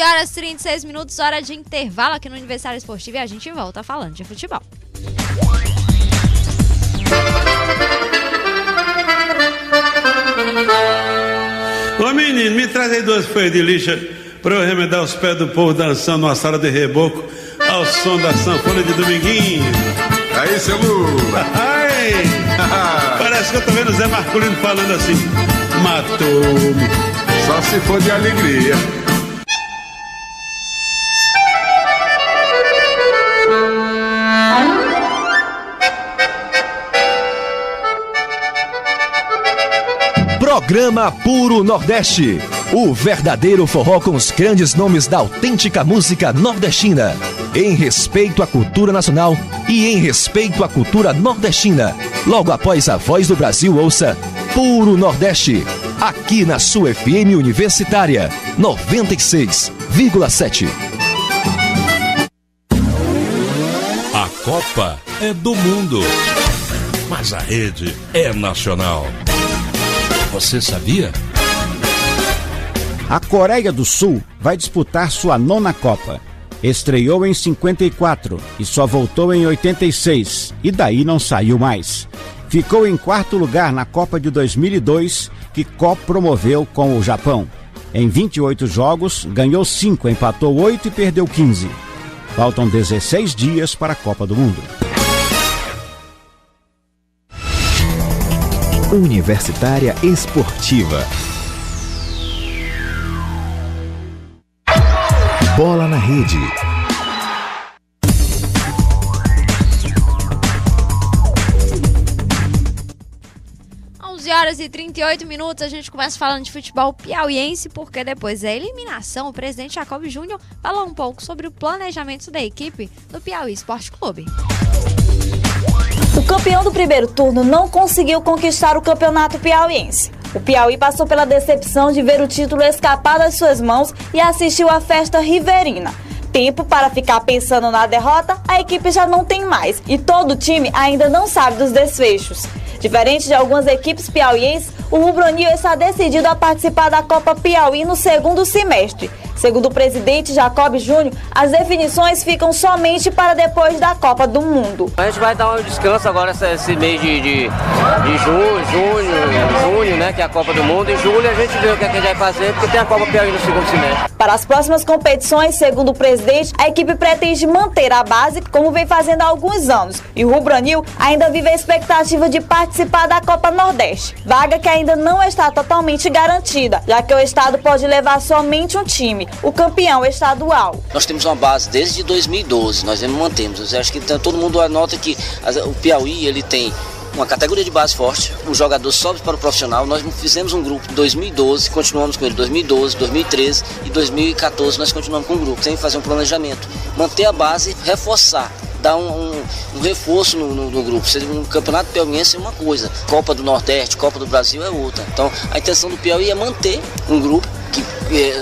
Horas 36 minutos, hora de intervalo aqui no Aniversário Esportivo e a gente volta falando de futebol. Ô menino, me traz aí 2 folhas de lixa pra eu remendar os pés do povo dançando numa sala de reboco ao som da sanfona de Dominguinho. Aí, seu Lu! Parece que eu tô vendo o Zé Marculino falando assim: matou-me. Só se for de alegria. Programa Puro Nordeste, o verdadeiro forró com os grandes nomes da autêntica música nordestina, em respeito à cultura nacional e em respeito à cultura nordestina. Logo após a Voz do Brasil, ouça Puro Nordeste, aqui na sua FM Universitária 96,7. A Copa é do mundo, mas a rede é nacional. Você sabia? A Coreia do Sul vai disputar sua 9ª Copa. Estreou em 54 e só voltou em 86, e daí não saiu mais. Ficou em 4º lugar na Copa de 2002, que co-promoveu com o Japão. Em 28 jogos, ganhou 5, empatou 8 e perdeu 15. Faltam 16 dias para a Copa do Mundo. Universitária Esportiva. Bola na Rede. 11h38, a gente começa falando de futebol piauiense, porque depois da eliminação, o presidente Jacob Júnior falou um pouco sobre o planejamento da equipe do Piauí Esporte Clube. O campeão do primeiro turno não conseguiu conquistar o campeonato piauiense. O Piauí passou pela decepção de ver o título escapar das suas mãos e assistiu à festa riverina. Tempo para ficar pensando na derrota, a equipe já não tem mais e todo o time ainda não sabe dos desfechos. Diferente de algumas equipes piauienses, o rubro-negro está decidido a participar da Copa Piauí no segundo semestre. Segundo o presidente Jacob Júnior, as definições ficam somente para depois da Copa do Mundo. A gente vai dar um descanso agora esse mês de junho, né, que é a Copa do Mundo. Em julho a gente vê o que a gente vai fazer, porque tem a Copa Piauí no segundo semestre. Para as próximas competições, segundo o presidente, a equipe pretende manter a base como vem fazendo há alguns anos. E o rubro-negro ainda vive a expectativa de participar da Copa Nordeste, vaga que ainda não está totalmente garantida, já que o estado pode levar somente um time, o campeão estadual. Nós temos uma base desde 2012, nós mantemos. Eu acho que todo mundo anota que o Piauí ele tem uma categoria de base forte, o jogador sobe para o profissional. Nós fizemos um grupo em 2012, continuamos com ele em 2012, 2013 e 2014 nós continuamos com o grupo, sem fazer um planejamento, manter a base, reforçar, dar um reforço no grupo. Um campeonato piauiense é uma coisa, Copa do Nordeste, Copa do Brasil é outra. Então a intenção do Piauí é manter um grupo que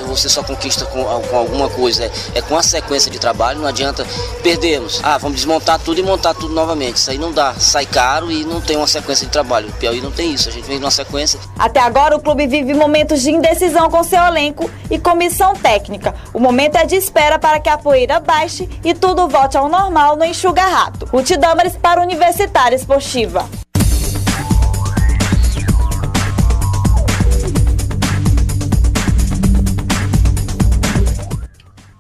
você só conquista com alguma coisa, é com a sequência de trabalho. Não adianta perdermos, vamos desmontar tudo e montar tudo novamente, isso aí não dá, sai caro e não tem uma sequência de trabalho. O Piauí não tem isso, a gente vem numa sequência. Até agora o clube vive momentos de indecisão com seu elenco e comissão técnica. O momento é de espera para que a poeira baixe e tudo volte ao normal no enxuga-rato. Ruth Damares para a Universitária Esportiva.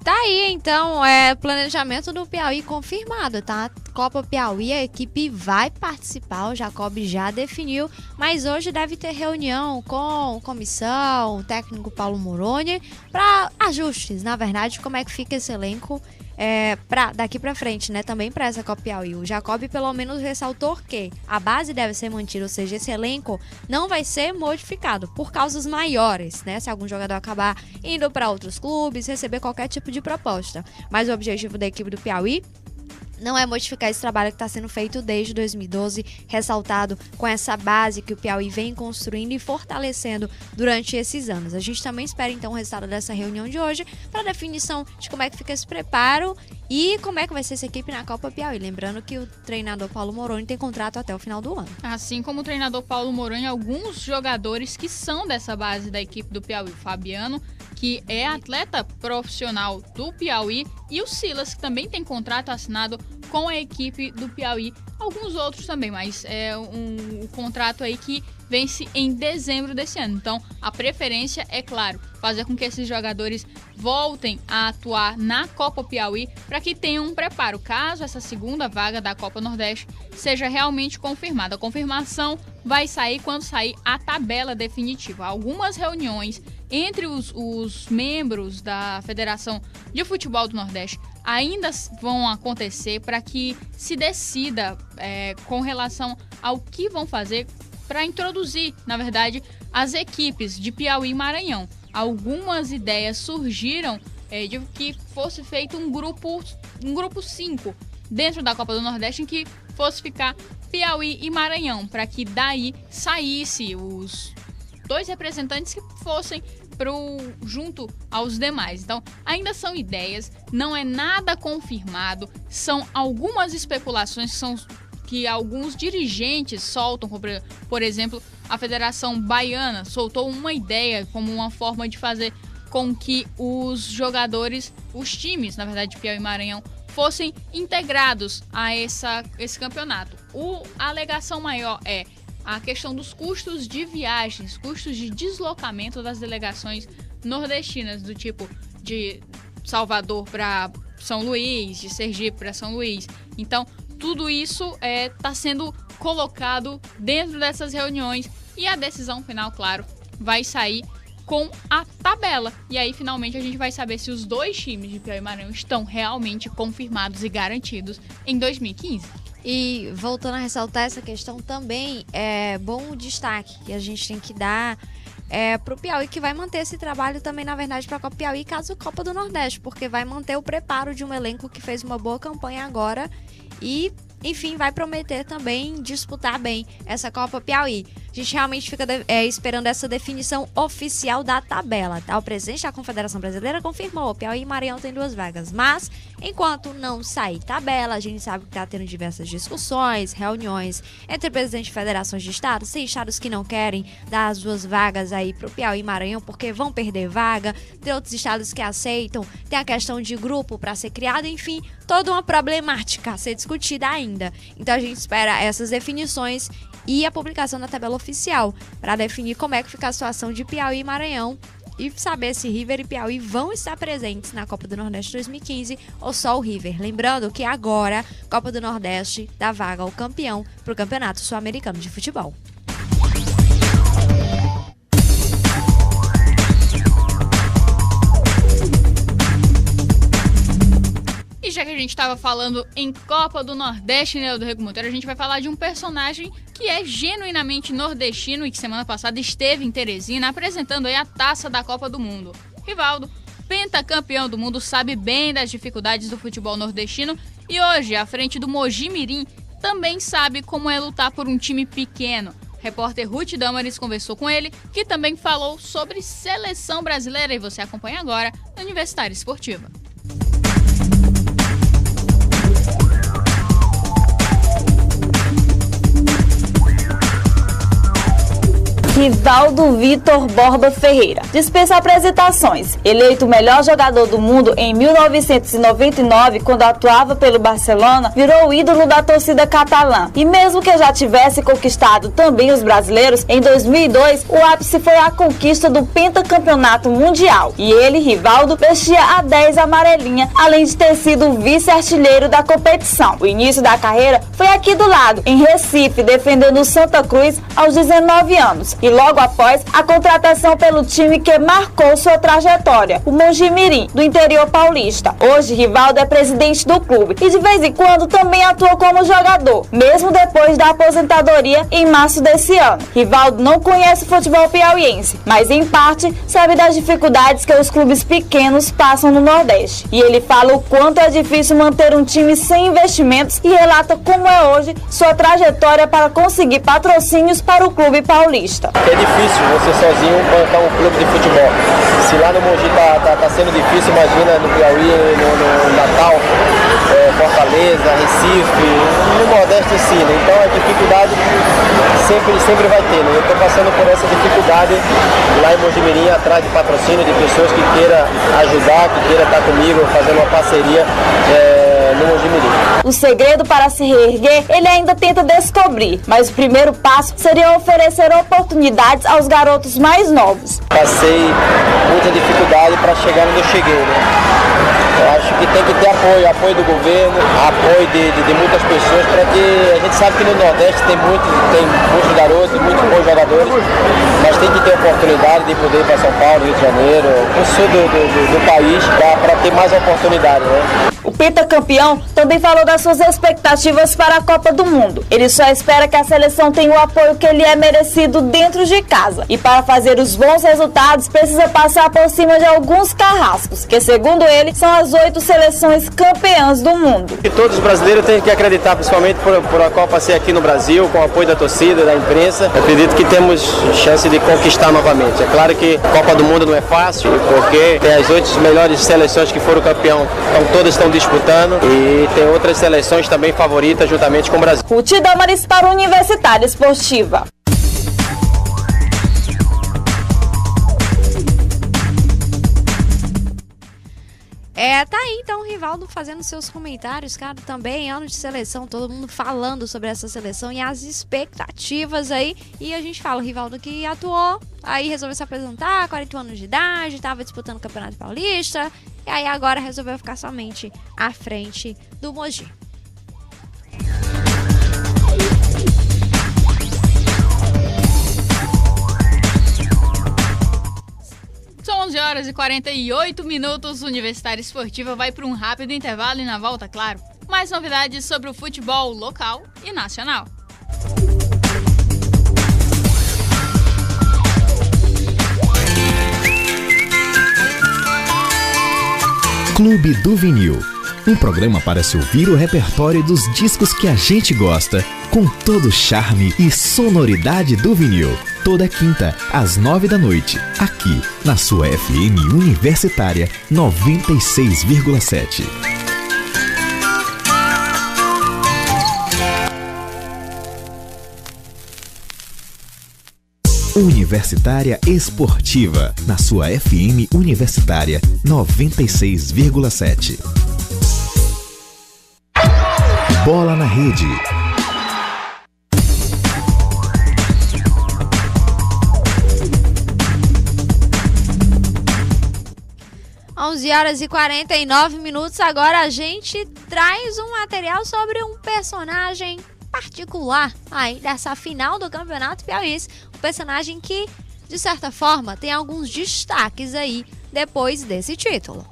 Tá aí então, planejamento do Piauí confirmado, tá? Copa Piauí, a equipe vai participar, o Jacob já definiu, mas hoje deve ter reunião com comissão, o técnico Paulo Moroni, para ajustes, na verdade, como é que fica esse elenco daqui pra frente, né? Também para essa Copa Piauí. O Jacob pelo menos ressaltou que a base deve ser mantida, ou seja, esse elenco não vai ser modificado por causas maiores, né? Se algum jogador acabar indo para outros clubes, receber qualquer tipo de proposta. Mas o objetivo da equipe do Piauí não é modificar esse trabalho que está sendo feito desde 2012, ressaltado com essa base que o Piauí vem construindo e fortalecendo durante esses anos. A gente também espera então o resultado dessa reunião de hoje para a definição de como é que fica esse preparo e como é que vai ser essa equipe na Copa Piauí. Lembrando que o treinador Paulo Moroni tem contrato até o final do ano. Assim como o treinador Paulo Moroni, alguns jogadores que são dessa base da equipe do Piauí. O Fabiano, que é atleta profissional do Piauí, e o Silas, que também tem contrato assinado com a equipe do Piauí. Alguns outros também, mas é um contrato aí que vence em dezembro desse ano. Então, a preferência é, claro, fazer com que esses jogadores voltem a atuar na Copa Piauí para que tenham um preparo, caso essa segunda vaga da Copa Nordeste seja realmente confirmada. A confirmação vai sair quando sair a tabela definitiva. Algumas reuniões entre os membros da Federação de Futebol do Nordeste ainda vão acontecer para que se decida com relação ao que vão fazer para introduzir, na verdade, as equipes de Piauí e Maranhão. Algumas ideias surgiram de que fosse feito um grupo 5 dentro da Copa do Nordeste, em que fosse ficar Piauí e Maranhão, para que daí saísse os 2 representantes que fossem junto aos demais. Então, ainda são ideias, não é nada confirmado, são algumas especulações que alguns dirigentes soltam. Por exemplo, a Federação Baiana soltou uma ideia como uma forma de fazer com que os jogadores, os times, na verdade, de Piauí e Maranhão, fossem integrados a esse campeonato. A alegação maior é a questão dos custos de viagens, custos de deslocamento das delegações nordestinas, do tipo de Salvador para São Luís, de Sergipe para São Luís. Então, tudo isso está sendo colocado dentro dessas reuniões e a decisão final, claro, vai sair com a tabela. E aí, finalmente, a gente vai saber se os 2 times de Piauí e Maranhão estão realmente confirmados e garantidos em 2015. E voltando a ressaltar essa questão também, é bom o destaque que a gente tem que dar para o Piauí, que vai manter esse trabalho também, na verdade, para a Copa Piauí, caso Copa do Nordeste, porque vai manter o preparo de um elenco que fez uma boa campanha agora e, enfim, vai prometer também disputar bem essa Copa Piauí. A gente realmente fica esperando essa definição oficial da tabela, tá? O presidente da Confederação Brasileira confirmou, Piauí e Maranhão tem 2 vagas, mas enquanto não sair tabela, a gente sabe que tá tendo diversas discussões, reuniões entre presidentes de federações de estados, tem estados que não querem dar as 2 vagas aí pro Piauí e Maranhão porque vão perder vaga, tem outros estados que aceitam, tem a questão de grupo para ser criado, enfim, toda uma problemática a ser discutida ainda. Então a gente espera essas definições e a publicação da tabela oficial para definir como é que fica a situação de Piauí e Maranhão e saber se River e Piauí vão estar presentes na Copa do Nordeste 2015 ou só o River. Lembrando que agora Copa do Nordeste dá vaga ao campeão para o Campeonato Sul-Americano de Futebol. E já que a gente estava falando em Copa do Nordeste, né, do Rego Monteiro, a gente vai falar de um personagem que é genuinamente nordestino e que semana passada esteve em Teresina apresentando aí a taça da Copa do Mundo. Rivaldo, pentacampeão do mundo, sabe bem das dificuldades do futebol nordestino e hoje, à frente do Mojimirim, também sabe como é lutar por um time pequeno. Repórter Ruth Damaris conversou com ele, que também falou sobre seleção brasileira, e você acompanha agora no Universitário Esportiva. Rivaldo Vitor Borba Ferreira. Dispensa apresentações. Eleito o melhor jogador do mundo em 1999, quando atuava pelo Barcelona, virou o ídolo da torcida catalã. E mesmo que já tivesse conquistado também os brasileiros, em 2002 o ápice foi a conquista do pentacampeonato mundial. E ele, Rivaldo, vestia a 10 amarelinha, além de ter sido vice-artilheiro da competição. O início da carreira foi aqui do lado, em Recife, defendendo o Santa Cruz aos 19 anos. E logo após, a contratação pelo time que marcou sua trajetória, o Mojimirim, do interior paulista. Hoje, Rivaldo é presidente do clube e de vez em quando também atua como jogador, mesmo depois da aposentadoria em março desse ano. Rivaldo não conhece o futebol piauiense, mas em parte sabe das dificuldades que os clubes pequenos passam no Nordeste. E ele fala o quanto é difícil manter um time sem investimentos e relata como é hoje sua trajetória para conseguir patrocínios para o clube paulista. É difícil você sozinho bancar um clube de futebol. Se lá no Mogi tá sendo difícil, imagina no Piauí, no Natal, Fortaleza, Recife, no Nordeste em si, né? Então a dificuldade sempre vai ter, né? Eu estou passando por essa dificuldade lá em Mojimirim, atrás de patrocínio, de pessoas que queiram ajudar, que queiram estar comigo, fazendo uma parceria no Mojimirim. O segredo para se reerguer, ele ainda tenta descobrir, mas o primeiro passo seria oferecer oportunidades aos garotos mais novos. Passei muita dificuldade para chegar onde eu cheguei, né? Eu acho que tem que ter apoio do governo, apoio de muitas pessoas, para que a gente sabe que no Nordeste tem muitos garotos, muitos bons jogadores, mas tem que ter oportunidade de poder ir para São Paulo, Rio de Janeiro, o sul do país, para ter mais oportunidade, né? O pentacampeão também falou das suas expectativas para a Copa do Mundo. Ele só espera que a seleção tenha o apoio que lhe é merecido dentro de casa. E para fazer os bons resultados, precisa passar por cima de alguns carrascos, que segundo ele, são as 8 seleções campeãs do mundo. E todos os brasileiros têm que acreditar, principalmente por a Copa ser aqui no Brasil, com o apoio da torcida, da imprensa. Eu acredito que temos chance de conquistar novamente. É claro que a Copa do Mundo não é fácil, porque tem as 8 melhores seleções que foram campeão, então todas estão disputando, e tem outras seleções também favoritas juntamente com o Brasil. Ruth Damaris para a Universitária Esportiva. Tá aí então o Rivaldo fazendo seus comentários, cara, também ano de seleção, todo mundo falando sobre essa seleção e as expectativas aí, e a gente fala, o Rivaldo que atuou, aí resolveu se apresentar, 40 anos de idade, tava disputando o Campeonato Paulista, e aí agora resolveu ficar somente à frente do Mogi. São 11 horas e 48 minutos. Universitária Esportiva vai para um rápido intervalo e na volta, claro, mais novidades sobre o futebol local e nacional. Clube do Vinil, um programa para se ouvir o repertório dos discos que a gente gosta, com todo o charme e sonoridade do vinil. Toda quinta, às 9 da noite, aqui na sua FM Universitária 96,7. Universitária Esportiva, na sua FM Universitária 96,7. Bola na Rede. Horas e 49 minutos. Agora a gente traz um material sobre um personagem particular aí dessa final do Campeonato Piauiense. Um personagem que, de certa forma, tem alguns destaques aí depois desse título.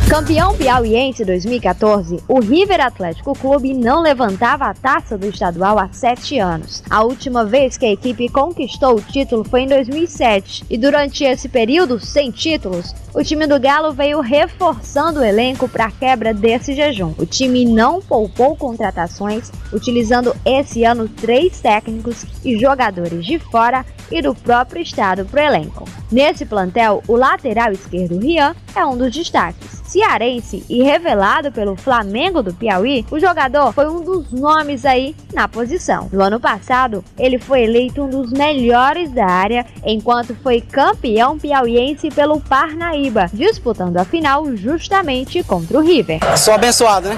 Campeão piauiense 2014, o River Atlético Clube não levantava a taça do estadual há 7 anos. A última vez que a equipe conquistou o título foi em 2007 e durante esse período sem títulos, o time do Galo veio reforçando o elenco para a quebra desse jejum. O time não poupou contratações, utilizando esse ano 3 técnicos e jogadores de fora e do próprio estado para o elenco. Nesse plantel, o lateral esquerdo Rian é um dos destaques. cearense e revelado pelo Flamengo do Piauí, o jogador foi um dos nomes aí na posição. No ano passado, ele foi eleito um dos melhores da área, enquanto foi campeão piauiense pelo Parnaíba, disputando a final justamente contra o River. Sou abençoado, né?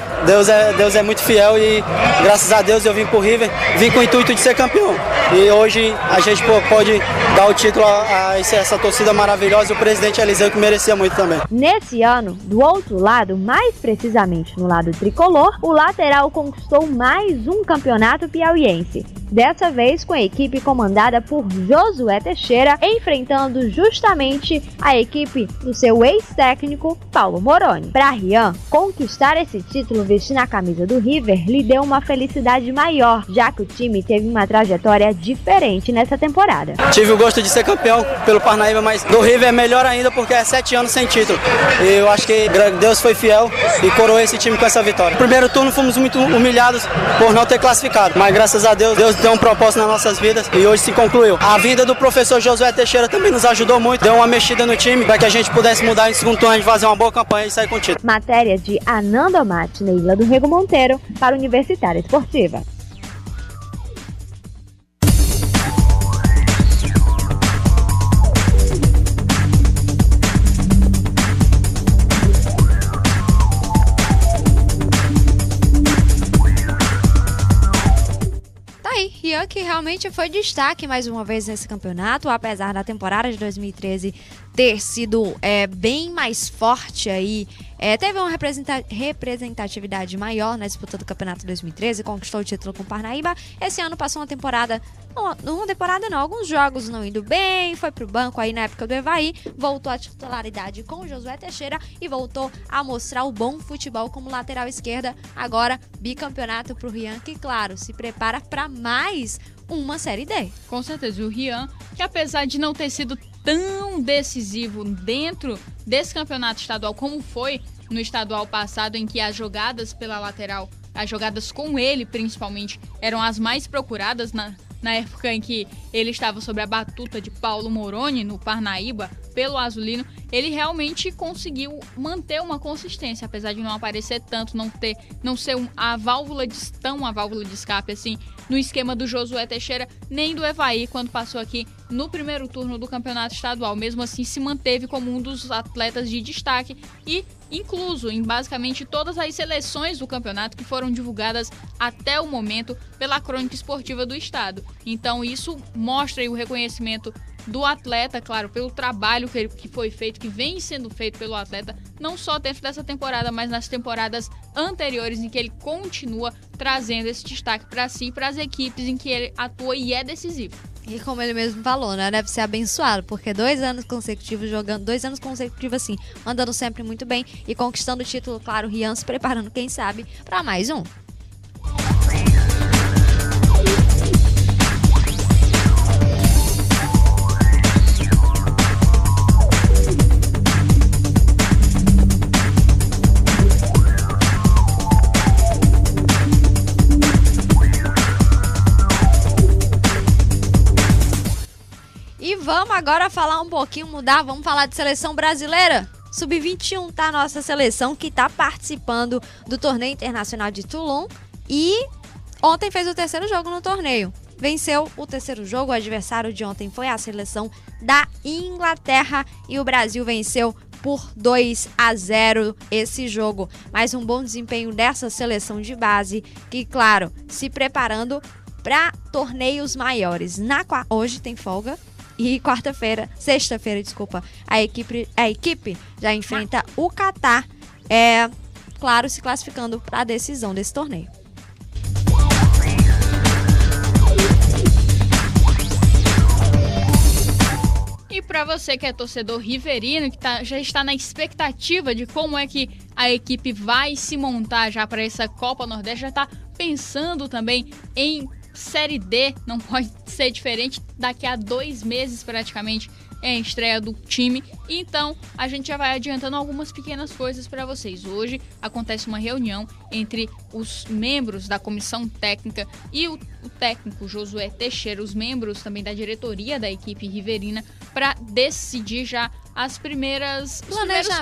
Deus é muito fiel e graças a Deus eu vim pro River, vim com o intuito de ser campeão. E hoje a gente pode dar o título a essa torcida maravilhosa e o presidente Eliseu, que merecia muito também. Nesse ano, do outro lado, mais precisamente no lado tricolor, o lateral conquistou mais um campeonato piauiense. Dessa vez com a equipe comandada por Josué Teixeira, enfrentando justamente a equipe do seu ex-técnico Paulo Moroni. Para Rian, conquistar esse título vestindo a camisa do River lhe deu uma felicidade maior, já que o time teve uma trajetória diferente nessa temporada. Tive o gosto de ser campeão pelo Parnaíba, mas do River é melhor ainda porque é 7 anos sem título. E eu acho que Deus foi fiel e coroou esse time com essa vitória. No primeiro turno fomos muito humilhados por não ter classificado, mas graças a Deus deu um propósito nas nossas vidas e hoje se concluiu. A vinda do professor Josué Teixeira também nos ajudou muito, deu uma mexida no time para que a gente pudesse mudar em segundo turno, a gente fazer uma boa campanha e sair com o título. Matéria de Ananda Mate, Neila do Rego Monteiro, para a Universitária Esportiva. Rian, que realmente foi destaque mais uma vez nesse campeonato, apesar da temporada de 2013 ter sido bem mais forte aí. Teve uma representatividade maior na disputa do campeonato de 2013, conquistou o título com o Parnaíba. Esse ano passou alguns jogos não indo bem, foi pro banco aí na época do Evaí, voltou à titularidade com o Josué Teixeira e voltou a mostrar o bom futebol como lateral esquerda. Agora, bicampeonato pro Rian, que claro, se prepara para mais uma Série D. Com certeza, o Rian, que apesar de não ter sido tão decisivo dentro desse campeonato estadual como foi no estadual passado, em que as jogadas pela lateral, as jogadas com ele principalmente, eram as mais procuradas na época em que ele estava sob a batuta de Paulo Moroni no Parnaíba pelo Azulino, ele realmente conseguiu manter uma consistência, apesar de não aparecer tanto, não ser a válvula de escape assim no esquema do Josué Teixeira, nem do Evaí quando passou aqui no primeiro turno do campeonato estadual. Mesmo assim, se manteve como um dos atletas de destaque e incluso em basicamente todas as seleções do campeonato que foram divulgadas até o momento pela Crônica Esportiva do Estado. Então isso mostra aí o reconhecimento do atleta, claro, pelo trabalho que foi feito, que vem sendo feito pelo atleta, não só dentro dessa temporada, mas nas temporadas anteriores, em que ele continua trazendo esse destaque para si e para as equipes em que ele atua e é decisivo. E como ele mesmo falou, né, deve ser abençoado, porque 2 anos consecutivos jogando, 2 anos consecutivos assim, andando sempre muito bem e conquistando o título, claro, Rian se preparando, quem sabe, para mais um. Vamos agora falar um pouquinho, vamos falar de seleção brasileira. Sub-21 tá a nossa seleção que tá participando do torneio internacional de Toulon e ontem fez o 3º jogo no torneio. Venceu o 3º jogo, o adversário de ontem foi a seleção da Inglaterra e o Brasil venceu por 2-0 esse jogo. Mais um bom desempenho dessa seleção de base que, claro, se preparando para torneios maiores. Hoje tem folga. E sexta-feira, a equipe já enfrenta o Catar, claro, se classificando para a decisão desse torneio. E para você que é torcedor riverino, que já está na expectativa de como é que a equipe vai se montar já para essa Copa Nordeste, já está pensando também em Série D, não pode ser diferente, daqui a 2 meses praticamente é a estreia do time, então a gente já vai adiantando algumas pequenas coisas para vocês. Hoje acontece uma reunião entre os membros da comissão técnica e o técnico Josué Teixeira, os membros também da diretoria da equipe riverina, para decidir já os primeiros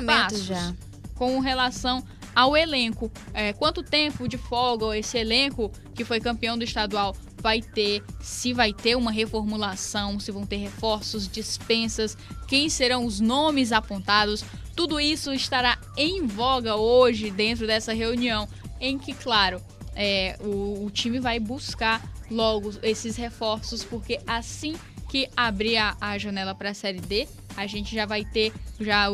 passos. Já. com relação ao elenco. Quanto tempo de folga esse elenco que foi campeão do estadual vai ter, se vai ter uma reformulação, se vão ter reforços, dispensas, quem serão os nomes apontados. Tudo isso estará em voga hoje dentro dessa reunião, em que, claro, o time vai buscar logo esses reforços, porque assim que abrir a janela para a Série D, a gente já vai ter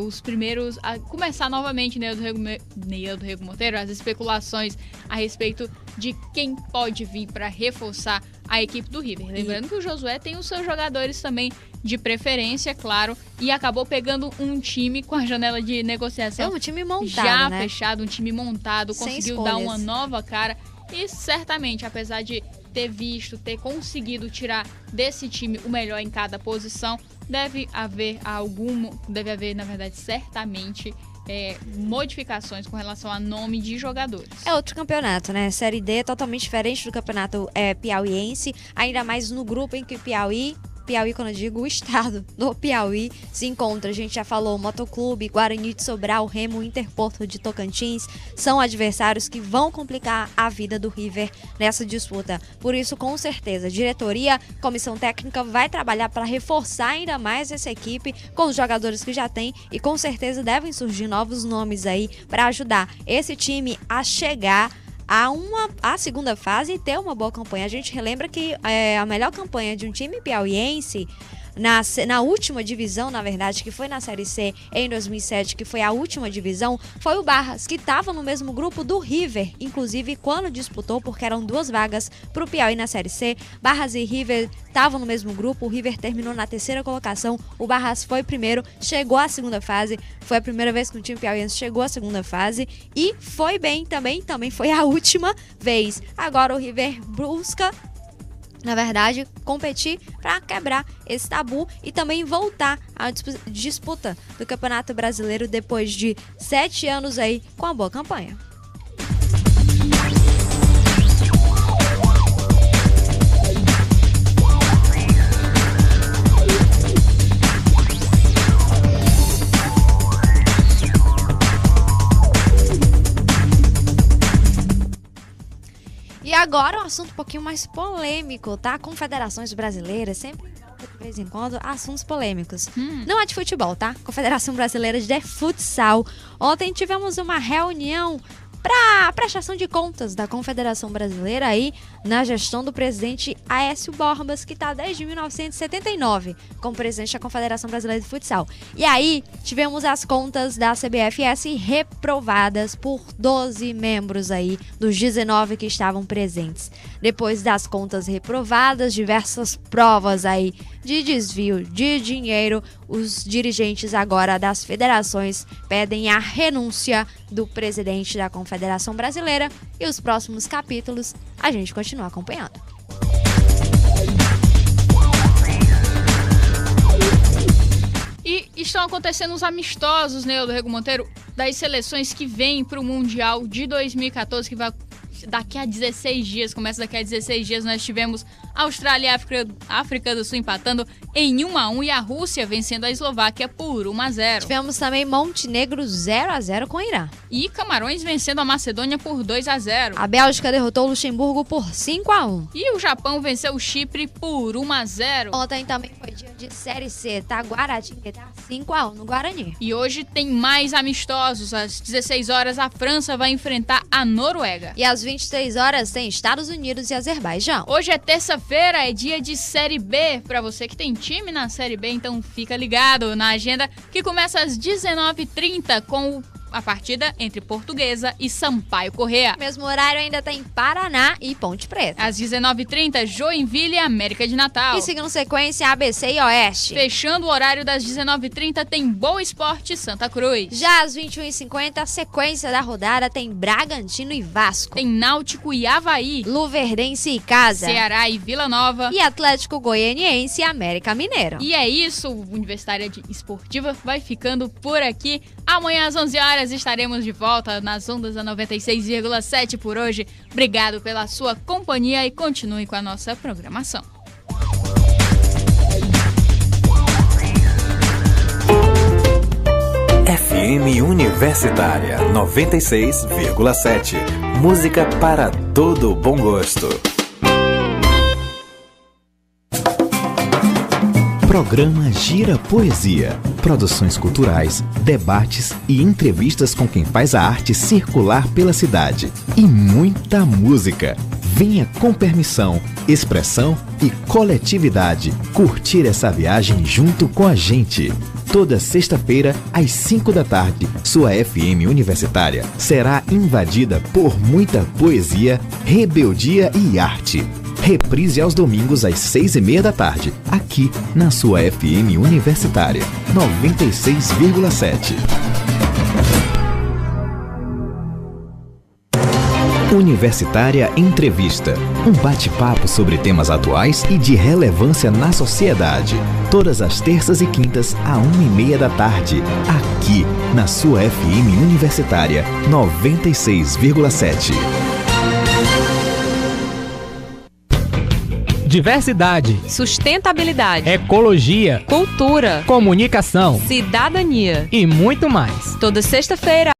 os primeiros a começar novamente, Neildo Rego Monteiro, as especulações a respeito de quem pode vir para reforçar a equipe do River. Lembrando que o Josué tem os seus jogadores também de preferência, claro, e acabou pegando um time com a janela de negociação um time montado, já né? fechado, um time montado, Sem conseguiu escolhas. dar uma nova cara e certamente, apesar de ter conseguido tirar desse time o melhor em cada posição, deve haver, na verdade, certamente, modificações com relação a nome de jogadores. É outro campeonato, né? Série D é totalmente diferente do campeonato piauiense, ainda mais no grupo em que Piauí, quando eu digo o estado do Piauí, se encontra. A gente já falou, Motoclube, Guarani de Sobral, Remo, Interporto de Tocantins, são adversários que vão complicar a vida do River nessa disputa. Por isso, com certeza, diretoria, comissão técnica vai trabalhar para reforçar ainda mais essa equipe com os jogadores que já tem, e com certeza devem surgir novos nomes aí para ajudar esse time a chegar a segunda fase e ter uma boa campanha. A gente relembra que a melhor campanha de um time piauiense na última divisão, na verdade, que foi na Série C em 2007, que foi a última divisão, foi o Barras, que estava no mesmo grupo do River, inclusive quando disputou, porque eram 2 vagas para o Piauí na Série C. Barras e River estavam no mesmo grupo, o River terminou na 3ª colocação, o Barras foi primeiro, chegou à segunda fase, foi a primeira vez que o time piauiense chegou à segunda fase e foi bem também foi a última vez. Agora o River busca, na verdade, competir para quebrar esse tabu e também voltar à disputa do Campeonato Brasileiro depois de 7 anos aí com a boa campanha. E agora um assunto um pouquinho mais polêmico, tá? Confederações brasileiras, sempre de vez em quando, assuntos polêmicos. Não é de futebol, tá? Confederação Brasileira de Futsal. Ontem tivemos uma reunião para prestação de contas da Confederação Brasileira aí na gestão do presidente Aécio Borbas, que está desde 1979 como presidente da Confederação Brasileira de Futsal. E aí tivemos as contas da CBFS reprovadas por 12 membros aí dos 19 que estavam presentes. Depois das contas reprovadas, diversas provas aí de desvio de dinheiro, os dirigentes agora das federações pedem a renúncia do presidente da Confederação Brasileira, e os próximos capítulos a gente continua acompanhando. E estão acontecendo os amistosos, Neildo Rego Monteiro, das seleções que vêm para o Mundial de 2014, que vai daqui a 16 dias, começa daqui a 16 dias. Nós tivemos Austrália e África do Sul empatando em 1-1 e a Rússia vencendo a Eslováquia por 1-0. Tivemos também Montenegro 0-0 com o Irã. E Camarões vencendo a Macedônia por 2-0. A Bélgica derrotou o Luxemburgo por 5-1. E o Japão venceu o Chipre por 1-0. Ontem também foi dia de Série C, tá? Guaratinguetá 5-1 no Guarani. E hoje tem mais amistosos. Às 16 horas a França vai enfrentar a Noruega. E às 23 horas tem Estados Unidos e Azerbaijão. Hoje é terça-feira, é dia de Série B. Pra você que tem time na Série B, então fica ligado na agenda que começa às 19h30 com a partida entre Portuguesa e Sampaio Corrêa. Mesmo horário ainda tem Paraná e Ponte Preta. Às 19h30, Joinville e América de Natal. E seguindo sequência, ABC e Oeste. Fechando o horário das 19h30, tem Boa Esporte Santa Cruz. Já às 21h50, sequência da rodada, tem Bragantino e Vasco. Tem Náutico e Avaí. Luverdense e Casa. Ceará e Vila Nova. E Atlético Goianiense e América Mineiro. E é isso, o Universitária Esportiva vai ficando por aqui. Amanhã às 11 horas estaremos de volta nas ondas da 96,7 por hoje. Obrigado pela sua companhia e continue com a nossa programação. FM FM Universitária 96,7. Música para todo bom gosto. Programa Gira Poesia. Produções culturais, debates e entrevistas com quem faz a arte circular pela cidade. E muita música. Venha com permissão, expressão e coletividade curtir essa viagem junto com a gente. Toda sexta-feira, às 5 da tarde, sua FM Universitária será invadida por muita poesia, rebeldia e arte. Reprise aos domingos às 6:30 da tarde, aqui na sua FM Universitária 96,7. Universitária Entrevista. Um bate-papo sobre temas atuais e de relevância na sociedade. Todas as terças e quintas, à 1:30 da tarde. Aqui, na sua FM Universitária 96,7. Diversidade, sustentabilidade, ecologia, cultura, comunicação, cidadania e muito mais. Toda sexta-feira,